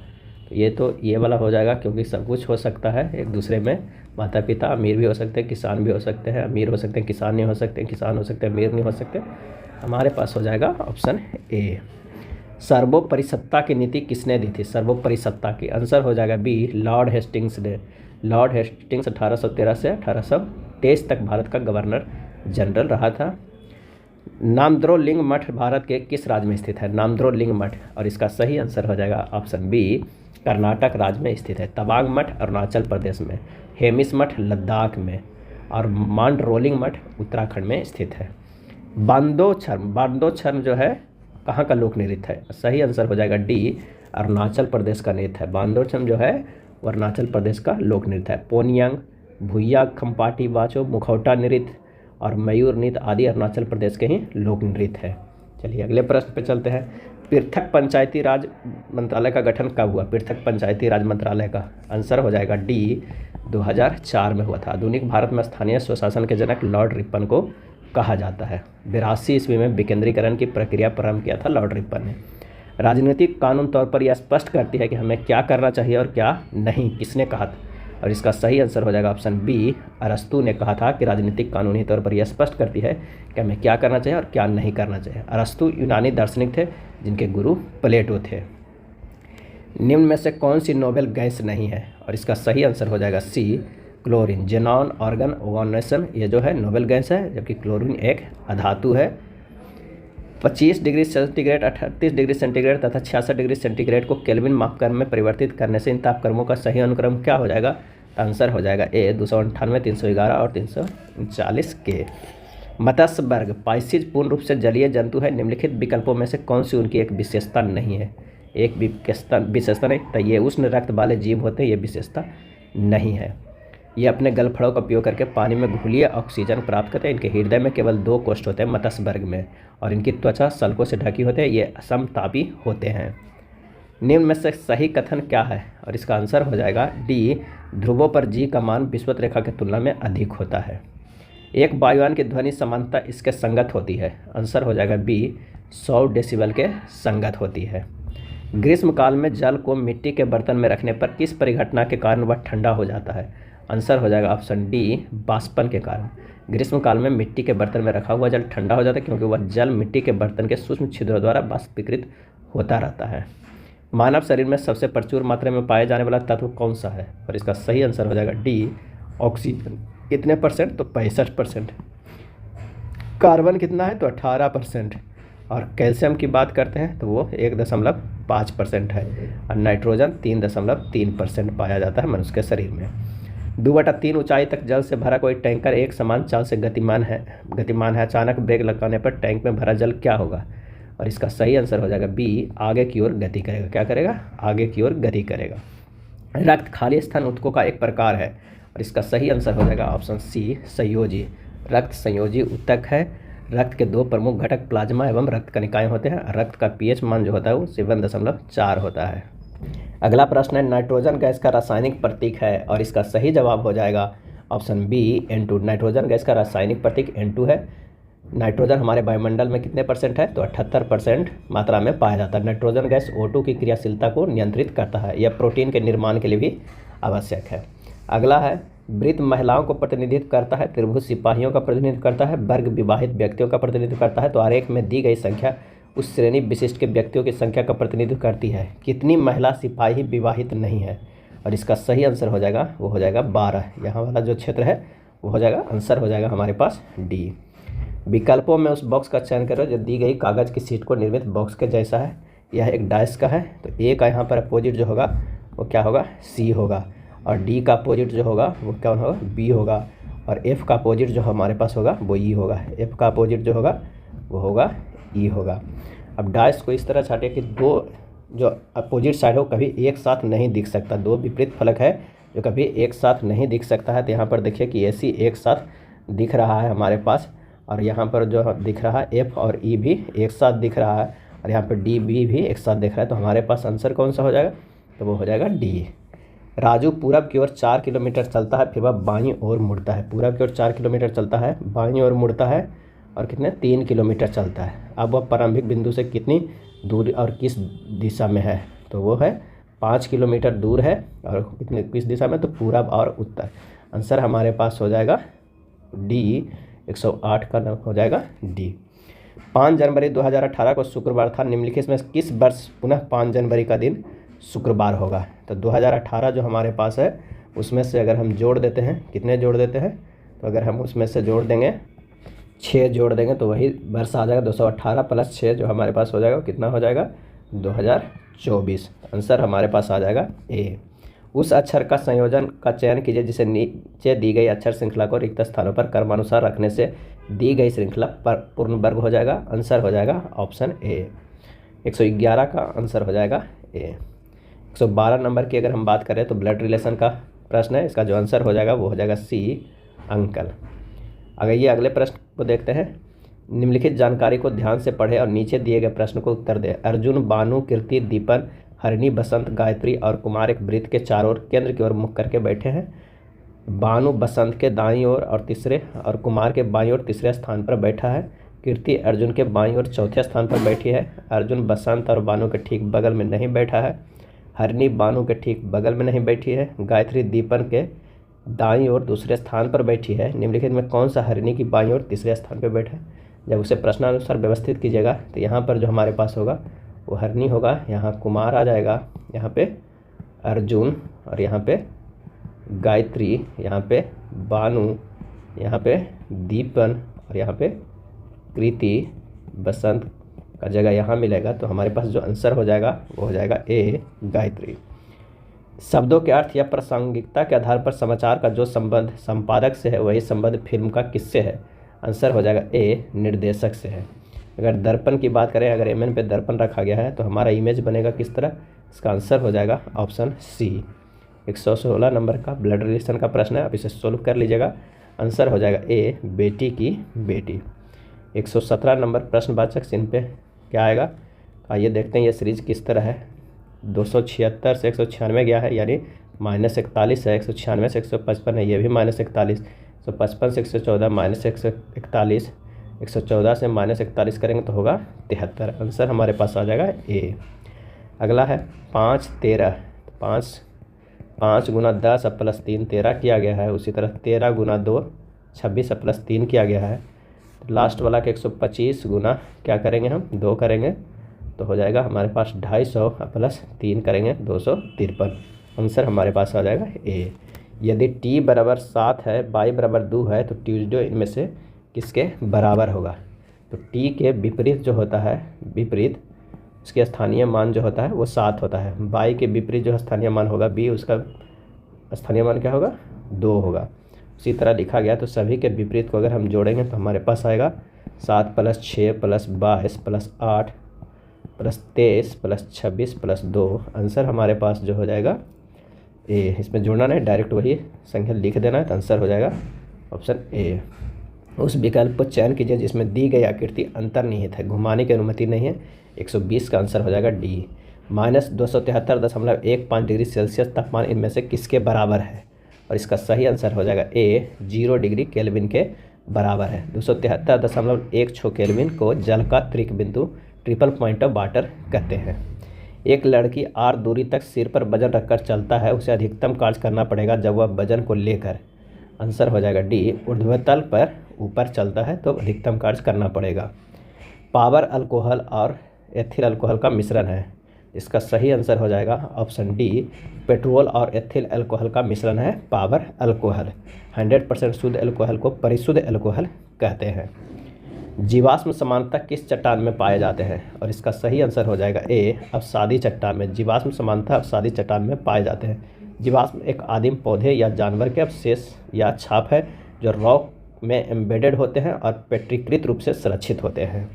तो ये वाला हो जाएगा क्योंकि सब कुछ हो सकता है एक दूसरे में। माता पिता अमीर भी हो सकते हैं, किसान भी हो सकते हैं, अमीर हो सकते हैं किसान नहीं हो सकते, किसान हो सकते हैं अमीर नहीं हो सकते। हमारे पास हो जाएगा ऑप्शन ए। सर्वोपरि सत्ता की नीति किसने दी थी। सर्वोपरि सत्ता की आंसर हो जाएगा बी, लॉर्ड हेस्टिंग्स ने। लॉर्ड हेस्टिंग्स 1813 से 1823 तक भारत का गवर्नर जनरल रहा था। नामद्रोलिंग मठ भारत के किस राज्य में स्थित है? नामद्रोलिंग मठ, और इसका सही आंसर हो जाएगा ऑप्शन बी, कर्नाटक राज्य में स्थित है। तवांग मठ अरुणाचल प्रदेश में, हेमिस मठ लद्दाख में, और मांडरोलिंग मठ उत्तराखंड में स्थित है। बांदोछर्म जो है कहाँ का लोक नृत्य है? सही आंसर हो जाएगा डी, अरुणाचल प्रदेश का नृत्य है। बांदोछर्म जो है वो अरुणाचल प्रदेश का लोक नृत्य है। पोनियांग, भुइया, खम्पाटी, वाचो, मुखौटा नृत्य और मयूर नृत्य आदि अरुणाचल प्रदेश के ही लोक नृत्य है। चलिए अगले प्रश्न पे चलते हैं। पृथक पंचायती राज मंत्रालय का गठन कब हुआ? पृथक पंचायती राज मंत्रालय का आंसर हो जाएगा डी, 2004 में हुआ था। आधुनिक भारत में स्थानीय स्वशासन के जनक लॉर्ड रिपन को कहा जाता है। 82 ईस्वी में विकेंद्रीकरण की प्रक्रिया प्रारंभ किया था लॉर्ड रिपन ने। राजनीतिक कानून तौर पर यह स्पष्ट करती है कि हमें क्या करना चाहिए और क्या नहीं, किसने कहा था? और इसका सही आंसर हो जाएगा ऑप्शन बी, अरस्तू ने कहा था कि राजनीतिक कानूनी तौर पर यह स्पष्ट करती है कि हमें क्या करना चाहिए और क्या नहीं करना चाहिए। अरस्तू यूनानी दार्शनिक थे जिनके गुरु प्लेटो थे। निम्न में से कौन सी नोबेल गैस नहीं है? और इसका सही आंसर हो जाएगा सी, क्लोरीन। जेनॉन ऑर्गन ओगोनेशन ये जो है नोबेल गैस है, जबकि क्लोरीन एक अधातु है। 25 डिग्री सेंटीग्रेड, 38 डिग्री सेंटीग्रेड तथा 66 डिग्री सेंटीग्रेड को केल्विन मापक्रम में परिवर्तित करने से इन तापक्रमों का सही अनुक्रम क्या हो जाएगा? आंसर हो जाएगा ए, 298, 311 और 339 के। मत्स्य वर्ग पाइसिज पूर्ण रूप से जलीय जंतु है। निम्नलिखित विकल्पों में से कौन सी उनकी एक विशेषता नहीं है? एक विशेषता नहीं, तो ये उष्ण रक्त वाले जीव होते हैं, ये विशेषता नहीं है। ये अपने गलफड़ों का उपयोग करके पानी में घुलीय ऑक्सीजन प्राप्त करते हैं। इनके हृदय में केवल 2 कोष्ठ होते हैं मत्स्य वर्ग में, और इनकी त्वचा सल्कों से ढकी होती है। ये समतापी होते हैं। निम्न में से सही कथन क्या है? और इसका आंसर हो जाएगा डी, ध्रुवों पर जी का मान विषुवत रेखा की तुलना में अधिक होता है। एक वायुयान की ध्वनि समानता इसके संगत होती है। आंसर हो जाएगा बी, 100 डेसिबल के संगत होती है। ग्रीष्म काल में जल को मिट्टी के बर्तन में रखने पर किस परिघटना के कारण वह ठंडा हो जाता है? आंसर हो जाएगा ऑप्शन डी, वाष्पन के कारण। ग्रीष्म काल में मिट्टी के बर्तन में रखा हुआ जल ठंडा हो जाता है क्योंकि वह जल मिट्टी के बर्तन के सूक्ष्म छिद्रों द्वारा वाष्पीकृत होता रहता है। मानव शरीर में सबसे प्रचुर मात्रा में पाए जाने वाला तत्व कौन सा है? और इसका सही आंसर हो जाएगा डी, ऑक्सीजन। कितने परसेंट? तो 65%। कार्बन कितना है? तो 18%। और कैल्शियम की बात करते हैं तो वो 1.5% है, और नाइट्रोजन 3.3% पाया जाता है मनुष्य के शरीर में। 2/3 ऊंचाई तक जल से भरा कोई टैंकर एक समान चाल से गतिमान है। अचानक ब्रेक लगाने पर टैंक में भरा जल क्या होगा? और इसका सही आंसर हो जाएगा बी, आगे की ओर गति करेगा। क्या करेगा? आगे की ओर गति करेगा। रक्त खाली स्थान ऊतकों का एक प्रकार है, और इसका सही आंसर हो जाएगा ऑप्शन सी, संयोजी। रक्त संयोजी ऊतक है। रक्त के 2 प्रमुख घटक प्लाज्मा एवं रक्त कणिकाएं होते हैं। रक्त का पीएच मान जो होता है वो 7.4 होता है। अगला प्रश्न है, नाइट्रोजन गैस का रासायनिक प्रतीक है, और इसका सही जवाब हो जाएगा option B, N2। Nitrogen gas का रासायनिक प्रतीक N2 है। नाइट्रोजन हमारे वायुमंडल में कितने परसेंट है? तो 78% मात्रा में पाया जाता है। नाइट्रोजन गैस O2 की क्रियाशीलता को नियंत्रित करता है। यह प्रोटीन के निर्माण के लिए भी आवश्यक है। अगला है, वृत्त महिलाओं को प्रतिनिधित्व करता है, त्रिभुज सिपाहियों का प्रतिनिधित्व करता है, वर्ग विवाहित व्यक्तियों का प्रतिनिधित्व करता है। तो आरेख में दी गई संख्या उस श्रेणी विशिष्ट के व्यक्तियों की संख्या का प्रतिनिधित्व करती है। कितनी महिला सिपाही विवाहित नहीं है? और इसका सही आंसर हो जाएगा, वो हो जाएगा 12। यहाँ वाला जो क्षेत्र है वो हो जाएगा, आंसर हो जाएगा हमारे पास डी। विकल्पों में उस बॉक्स का चयन करो जो दी गई कागज़ की शीट को निर्मित बॉक्स के जैसा है। यह एक डाइस का है, तो ए का यहाँ पर अपोजिट जो होगा वो क्या होगा? सी होगा। और डी का अपोजिट जो होगा वो क्या होगा? बी होगा। और एफ का अपोजिट जो हमारे पास होगा वो ई होगा। एफ का अपोजिट जो होगा वो होगा ई होगा। अब डाइस को इस तरह छाटे कि 2 जो अपोजिट साइड हो कभी एक साथ नहीं दिख सकता। 2 विपरीत फलक है जो कभी एक साथ नहीं दिख सकता है। तो यहाँ पर देखिए कि AC एक साथ दिख रहा है हमारे पास, और यहाँ पर जो दिख रहा है F और E भी एक साथ दिख रहा है, और यहाँ पर D B भी एक साथ दिख रहा है। तो हमारे पास आंसर कौन सा हो जाएगा? तो वो हो जाएगा डी। राजू पूरब की ओर 4 किलोमीटर चलता है, फिर वह बाईं ओर मुड़ता है। पूरब की ओर 4 किलोमीटर चलता है, बाईं ओर मुड़ता है, और कितने? 3 किलोमीटर चलता है। अब वह प्रारंभिक बिंदु से कितनी दूर और किस दिशा में है? तो वो है 5 किलोमीटर दूर है, और कितने किस दिशा में? तो पूरब और उत्तर। आंसर हमारे पास हो जाएगा डी, 108 का हो जाएगा डी। 5 जनवरी 2018 को शुक्रवार था। निम्नलिखित में किस वर्ष पुनः 5 जनवरी का दिन शुक्रवार होगा? तो 2018 जो हमारे पास है उसमें से अगर हम जोड़ देते हैं, कितने जोड़ देते हैं, तो अगर हम उसमें से जोड़ देंगे 6 जोड़ देंगे तो वही वर्ष आ जाएगा 218 प्लस 6 जो हमारे पास हो जाएगा वो कितना हो जाएगा 2024। आंसर हमारे पास आ जाएगा ए। उस अक्षर का संयोजन का चयन कीजिए जिसे नीचे दी गई अक्षर श्रृंखला को रिक्त स्थानों पर क्रमानुसार रखने से दी गई श्रृंखला पर पूर्ण वर्ग हो जाएगा। आंसर हो जाएगा ऑप्शन ए, 111 का आंसर हो जाएगा ए। 112 नंबर की अगर हम बात करें तो ब्लड रिलेशन का प्रश्न है, इसका जो आंसर हो जाएगा वो हो जाएगा सी, अंकल। अगर ये अगले प्रश्न को देखते हैं, निम्नलिखित जानकारी को ध्यान से पढ़े और नीचे दिए गए प्रश्न को उत्तर दें। अर्जुन, बानु, कीर्ति, दीपन, हरिणी, बसंत, गायत्री और कुमार एक वृत्त के चारों ओर केंद्र की ओर मुख करके बैठे हैं। बानु बसंत के दाईं ओर और तीसरे और कुमार के बाईं ओर तीसरे स्थान पर बैठा है। कीर्ति अर्जुन के बाईं ओर चौथे स्थान पर बैठी है। अर्जुन बसंत और बानु के ठीक बगल में नहीं बैठा है। हरिणी बानु के ठीक बगल में नहीं बैठी है। गायत्री दीपन के दाईं ओर दूसरे स्थान पर बैठी है। निम्नलिखित में कौन सा हरिणी की बाईं ओर तीसरे स्थान पर बैठा है? जब उसे प्रश्नानुसार व्यवस्थित कीजिएगा तो यहाँ पर जो हमारे पास होगा वो हरिणी होगा, यहाँ कुमार आ जाएगा, यहाँ पे अर्जुन और यहाँ पे गायत्री, यहाँ पे बानु, यहाँ पे दीपन और यहाँ पे कृति, बसंत का जगह यहाँ मिलेगा। तो हमारे पास जो आंसर हो जाएगा वो हो जाएगा ए, गायत्री। शब्दों के अर्थ या प्रासंगिकता के आधार पर समाचार का जो संबंध संपादक से है वही संबंध फिल्म का किससे है? आंसर हो जाएगा ए, निर्देशक से है। अगर दर्पण की बात करें, अगर एमएन पे दर्पण रखा गया है तो हमारा इमेज बनेगा किस तरह? इसका आंसर हो जाएगा ऑप्शन सी। 116 नंबर का ब्लड रिलेशन का प्रश्न है, आप इसे सोल्व कर लीजिएगा। आंसर हो जाएगा ए, बेटी की बेटी। 117 नंबर प्रश्नवाचक चिन्ह पे क्या आएगा? आइए देखते हैं ये सीरीज किस तरह है। 276 से 196 गया है, यानी -41 है। 196 से 155 है, ये भी -41। 155 से 114 -141। 114 से -41 करेंगे तो होगा 73। आंसर हमारे पास आ जाएगा ए। अगला है 5 13। 5 गुना 10 प्लस 3 13 किया गया है। उसी तरह 13 गुना 2 26 प्लस 3 किया गया है। लास्ट वाला के 125 गुना क्या करेंगे हम? 2 करेंगे तो हो जाएगा हमारे पास 250 प्लस 3 करेंगे 253। आंसर हमारे पास आ जाएगा ए। यदि t बराबर 7 है, y बराबर 2 है तो ट्यूसडे इनमें से किसके बराबर होगा? तो t के विपरीत जो होता है, विपरीत उसके स्थानीय मान जो होता है वो 7 होता है। y के विपरीत जो स्थानीय मान होगा b, उसका स्थानीय मान क्या होगा? 2 होगा। उसी तरह लिखा गया, तो सभी के विपरीत को अगर हम जोड़ेंगे तो हमारे पास आएगा 7 plus 6 plus 22 plus 8 plus 23 plus 26 plus 2। Answer हमारे पास जो हो जाएगा ए। इसमें जोड़ना नहीं, डायरेक्ट वही संख्या लिख देना है तो आंसर हो जाएगा ऑप्शन ए। उस विकल्प को चयन कीजिए जिसमें दी गई आकृति अंतर्निहित है, घुमाने की अनुमति नहीं है। 120 का आंसर हो जाएगा डी। -273.15 डिग्री सेल्सियस तापमान इनमें से किसके बराबर है? और इसका सही आंसर हो जाएगा ए, 0 डिग्री केल्विन के बराबर है। 273.16 केल्विन को जल का त्रिक बिंदु, ट्रिपल पॉइंट ऑफ वाटर कहते हैं। एक लड़की r दूरी तक सिर पर वजन रखकर चलता है, उसे अधिकतम कार्य करना पड़ेगा जब वह वजन को लेकर, आंसर हो जाएगा डी, ऊर्ध्वतल पर ऊपर चलता है तो अधिकतम कार्य करना पड़ेगा। पावर अल्कोहल और एथिल अल्कोहल का मिश्रण है, इसका सही आंसर हो जाएगा ऑप्शन डी, पेट्रोल और एथिल अल्कोहल का मिश्रण है पावर अल्कोहल। 100% शुद्ध अल्कोहल को परिशुद्ध अल्कोहल कहते हैं। जीवाश्म समानता किस चट्टान में पाए जाते हैं? और इसका सही आंसर हो जाएगा ए, अवसादी चट्टान में। जीवाश्म समानता अवसादी चट्टान में पाए जाते हैं। जीवाश्म एक आदिम पौधे या जानवर के अवशेष या छाप है जो रॉक में एम्बेडेड होते हैं और पेट्रीकृत रूप से संरक्षित होते हैं।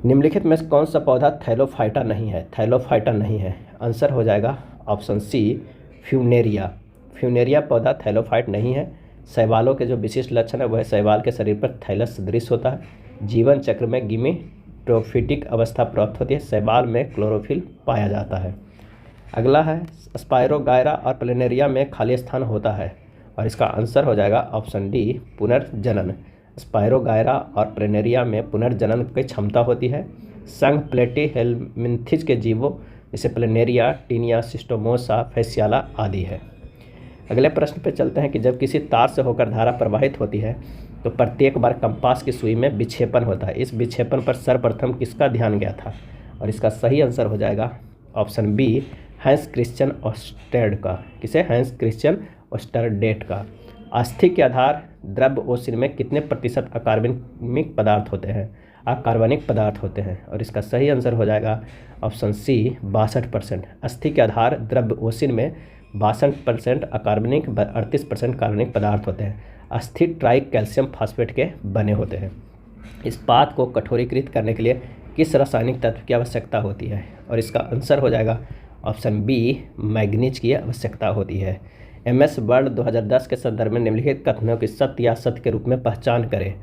निम्नलिखित में कौन सा पौधा थैलोफाइटा नहीं है? थैलोफाइटा नहीं है, आंसर हो जाएगा ऑप्शन सी, फ्यूनेरिया। फ्यूनेरिया पौधा थैलोफाइट नहीं है। शैवालों के जो विशिष्ट लक्षण है वह शैवाल के शरीर पर थैलस सदृश होता है। जीवन चक्र में गिमिटोफिटिक अवस्था प्राप्त होती है। शैवाल में क्लोरोफिल पाया जाता है। अगला है स्पायरोगायरा और प्लेनेरिया में खाली स्थान होता है, और इसका आंसर हो जाएगा ऑप्शन डी, पुनर्जनन। स्पायरोगायरा और प्लेनेरिया में पुनर्जनन की क्षमता होती है। संघ प्लेटीहेल्मिन्थिस के जीवों जैसे प्लेनेरिया, टीनिया, सिस्टोमोसा, फैसियाला आदि है। अगले प्रश्न पे चलते हैं कि जब किसी तार से होकर धारा प्रवाहित होती है तो प्रत्येक बार कंपास की सुई में विक्षेपण होता है। इस विक्षेपण पर सर्वप्रथम किसका ध्यान गया था? और इसका सही आंसर हो जाएगा option B, Hans Christian Oersted का, किसे? हैंस क्रिश्चियन ऑस्टरडेट का। अस्थि के आधार द्रव्य ओसिन में कितने प्रतिशत अकार्बनिक पदार्थ होते हैं? अकार्बनिक पदार्थ होते हैं, और इसका सही आंसर हो जाएगा ऑप्शन सी 62%। अस्थि के आधार द्रव्य ओसिन में 62% अकार्बनिक, 38% कार्बनिक पदार्थ होते हैं। अस्थि ट्राई कैल्शियम फास्फेट के बने होते हैं। इस्पात को कठोरीकृत करने के लिए किस रासायनिक तत्व की आवश्यकता होती है? और इसका आंसर हो जाएगा ऑप्शन बी मैग्नीज की आवश्यकता होती है। MS वर्ल्ड 2010 के संदर्भ में निम्नलिखित कथनों की सत्य या असत्य के रूप में पहचान करें।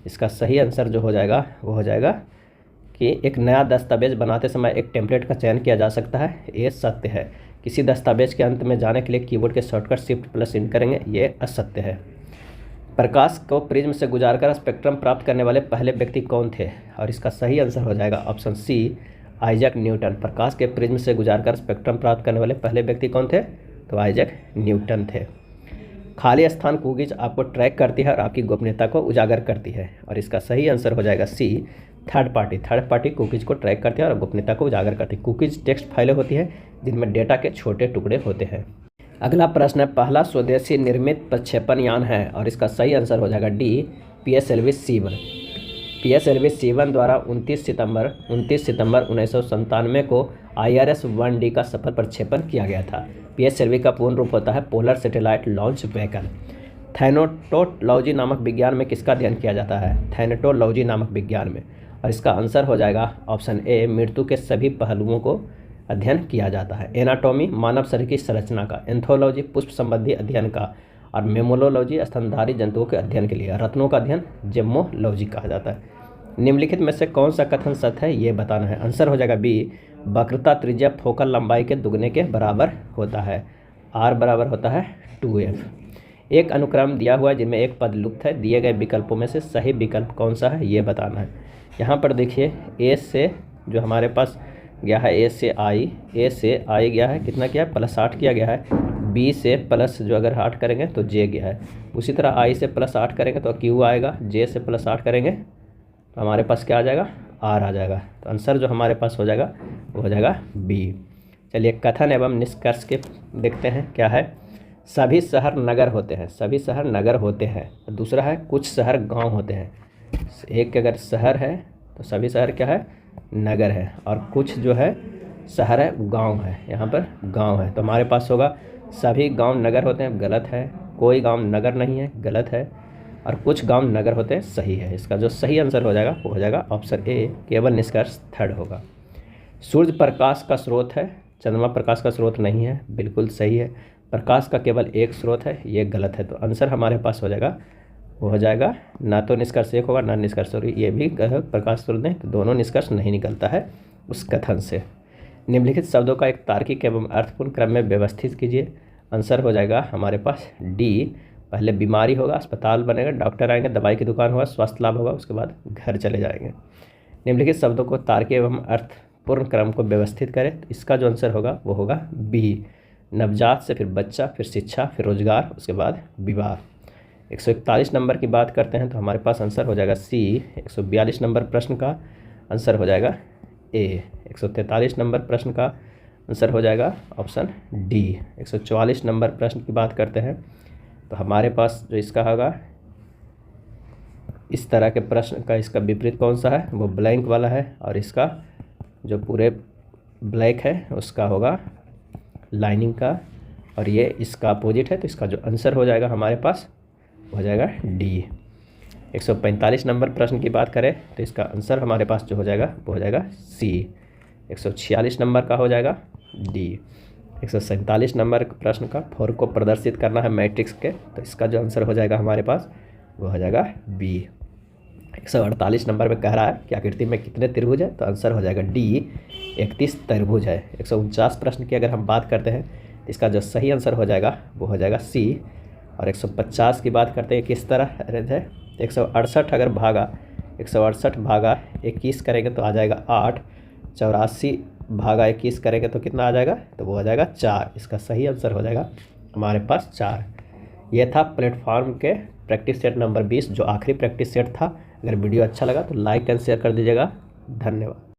इसका सही आंसर जो हो जाएगा वो हो जाएगा कि एक नया दस्तावेज बनाते समय एक टेम्पलेट का चयन किया जा सकता है, ये सत्य है। किसी दस्तावेज के अंत में जाने के लिए कीबोर्ड के शॉर्टकट Shift+N करेंगे, ये असत्य है। प्रकाश को प्रिज्म से गुजारकर स्पेक्ट्रम प्राप्त करने वाले पहले व्यक्ति कौन थे? और इसका सही आंसर हो जाएगा ऑप्शन सी आइजैक न्यूटन। प्रकाश के प्रिज्म से गुजारकर स्पेक्ट्रम प्राप्त करने वाले पहले व्यक्ति कौन थे? तो आइजैक न्यूटन थे। खाली स्थान कुकीज आपको ट्रैक करती है और आपकी गोपनीयता को उजागर करती है, और इसका सही आंसर हो जाएगा सी थर्ड पार्टी कुकीज को ट्रैक करती है और गोपनीयता को उजागर करती है। कुकीज टेक्स्ट फाइलें होती है जिनमें डेटा के छोटे टुकड़े होते हैं। अगला प्रश्न है, पहला स्वदेशी निर्मित प्रक्षेपण यान है, और इसका सही आंसर हो जाएगा D PSLV C1। PSLV C1 द्वारा 29 सितंबर 1997 को IRS-1D का सफल प्रक्षेपण किया गया था। PSLV का पूर्ण रूप होता है पोलर सैटेलाइट लॉन्च व्हीकल। थैनेटोलॉजी नामक विज्ञान में किसका अध्ययन किया जाता है? थैनेटोलॉजी नामक विज्ञान में, और इसका आंसर हो जाएगा ऑप्शन ए मृत्यु के सभी पहलुओं को अध्ययन किया जाता है। एनाटॉमी मानव शरीर की संरचना का, एंथोलॉजी पुष्प संबंधी अध्ययन का, और मेमोलॉजी स्तनधारी जंतुओं के अध्ययन के लिए, रत्नों का अध्ययन जेमोलॉजी कहा जाता है। निम्नलिखित में से कौन सा कथन सत्य है ये बताना है। आंसर हो जाएगा बी वक्रता त्रिज्या फोकल लंबाई के दुगने के बराबर होता है। R बराबर होता है 2F। एक अनुक्रम दिया हुआ है जिनमें एक पद लुप्त है, दिए गए विकल्पों में से सही विकल्प कौन सा है ये बताना है। यहाँ पर देखिए A से जो हमारे पास गया है A से I गया है, कितना किया है? +8 किया गया है। B से प्लस जो अगर 8 करेंगे तो J गया है। उसी तरह I से +8 करेंगे तो Q आएगा, J से +8 करेंगे तो हमारे पास क्या आ जाएगा? R आ जाएगा। तो आंसर जो हमारे पास हो जाएगा वो हो जाएगा B। चलिए कथन एवं निष्कर्ष के देखते हैं क्या है। सभी शहर नगर होते हैं, सभी शहर नगर होते हैं। दूसरा है कुछ शहर गांव होते हैं। एक अगर शहर है तो सभी शहर क्या है? नगर है, और कुछ जो है शहर है गांव है, यहाँ पर गांव है। तो हमारे पास होगा सभी गांव नगर होते हैं, गलत है। कोई गांव नगर नहीं है, गलत है। और कुछ गांव नगर होते हैं, सही है। इसका जो सही आंसर हो जाएगा वो हो जाएगा ऑप्शन ए केवल निष्कर्ष थर्ड होगा। सूर्य प्रकाश का स्रोत है, चंद्रमा प्रकाश का स्रोत नहीं है, बिल्कुल सही है। प्रकाश का केवल एक स्रोत है, ये गलत है। तो आंसर हमारे पास हो जाएगा वो हो जाएगा ना तो निष्कर्ष एक होगा ना निष्कर्ष, और ये भी प्रकाश स्रोत नहीं, तो दोनों निष्कर्ष नहीं निकलता है उस कथन से। निम्नलिखित शब्दों का एक तार्किक एवं अर्थपूर्ण क्रम में व्यवस्थित कीजिए। आंसर हो जाएगा हमारे पास डी। पहले बीमारी होगा, अस्पताल बनेगा, डॉक्टर आएंगे, दवाई की दुकान होगा, स्वास्थ्य लाभ होगा, उसके बाद घर चले जाएंगे। निम्नलिखित शब्दों को तार्किक एवं अर्थपूर्ण क्रम को व्यवस्थित करें, तो इसका जो आंसर होगा वो होगा बी। नवजात से फिर बच्चा, फिर शिक्षा, फिर रोजगार, उसके बाद विवाह। 141 नंबर की बात करते हैं तो हमारे पास आंसर हो जाएगा सी। 142 नंबर प्रश्न का आंसर हो जाएगा ए। 143 नंबर प्रश्न का आंसर हो जाएगा ऑप्शन डी। 144 नंबर प्रश्न की बात करते हैं तो हमारे पास जो इसका होगा, इस तरह के प्रश्न का इसका विपरीत कौन सा है? वो ब्लैंक वाला है, और इसका जो पूरे ब्लैक है उसका होगा लाइनिंग का, और ये इसका अपोजिट है। तो इसका जो आंसर हो जाएगा हमारे पास हो जाएगा डी। 145 नंबर प्रश्न की बात करें तो इसका आंसर हमारे पास जो हो जाएगा वो हो जाएगा सी। 146 नंबर का हो जाएगा डी। 147 नंबर प्रश्न का फॉर को प्रदर्शित करना है मैट्रिक्स के, तो इसका जो आंसर हो जाएगा हमारे पास वो हो जाएगा बी। 148 नंबर में कह रहा है कि आकृति में कितने त्रिभुज है, तो आंसर हो जाएगा डी 31 त्रिभुज है। 149 प्रश्न की अगर हम बात करते हैं इसका जो सही आंसर हो जाएगा वो हो जाएगा सी। और 150 की बात करते हैं किस तरह अरेंज है। 168 अगर भागा 168 भागा 21 करेंगे तो आ जाएगा 8। 84 भागा 21 करेंगे तो कितना आ जाएगा? तो वो आ जाएगा 4। इसका सही आंसर हो जाएगा हमारे पास 4। ये था प्लेटफॉर्म के प्रैक्टिस सेट नंबर 20 जो आखिरी प्रैक्टिस सेट था। अगर वीडियो अच्छा लगा तो लाइक एंड शेयर कर दीजिएगा। धन्यवाद।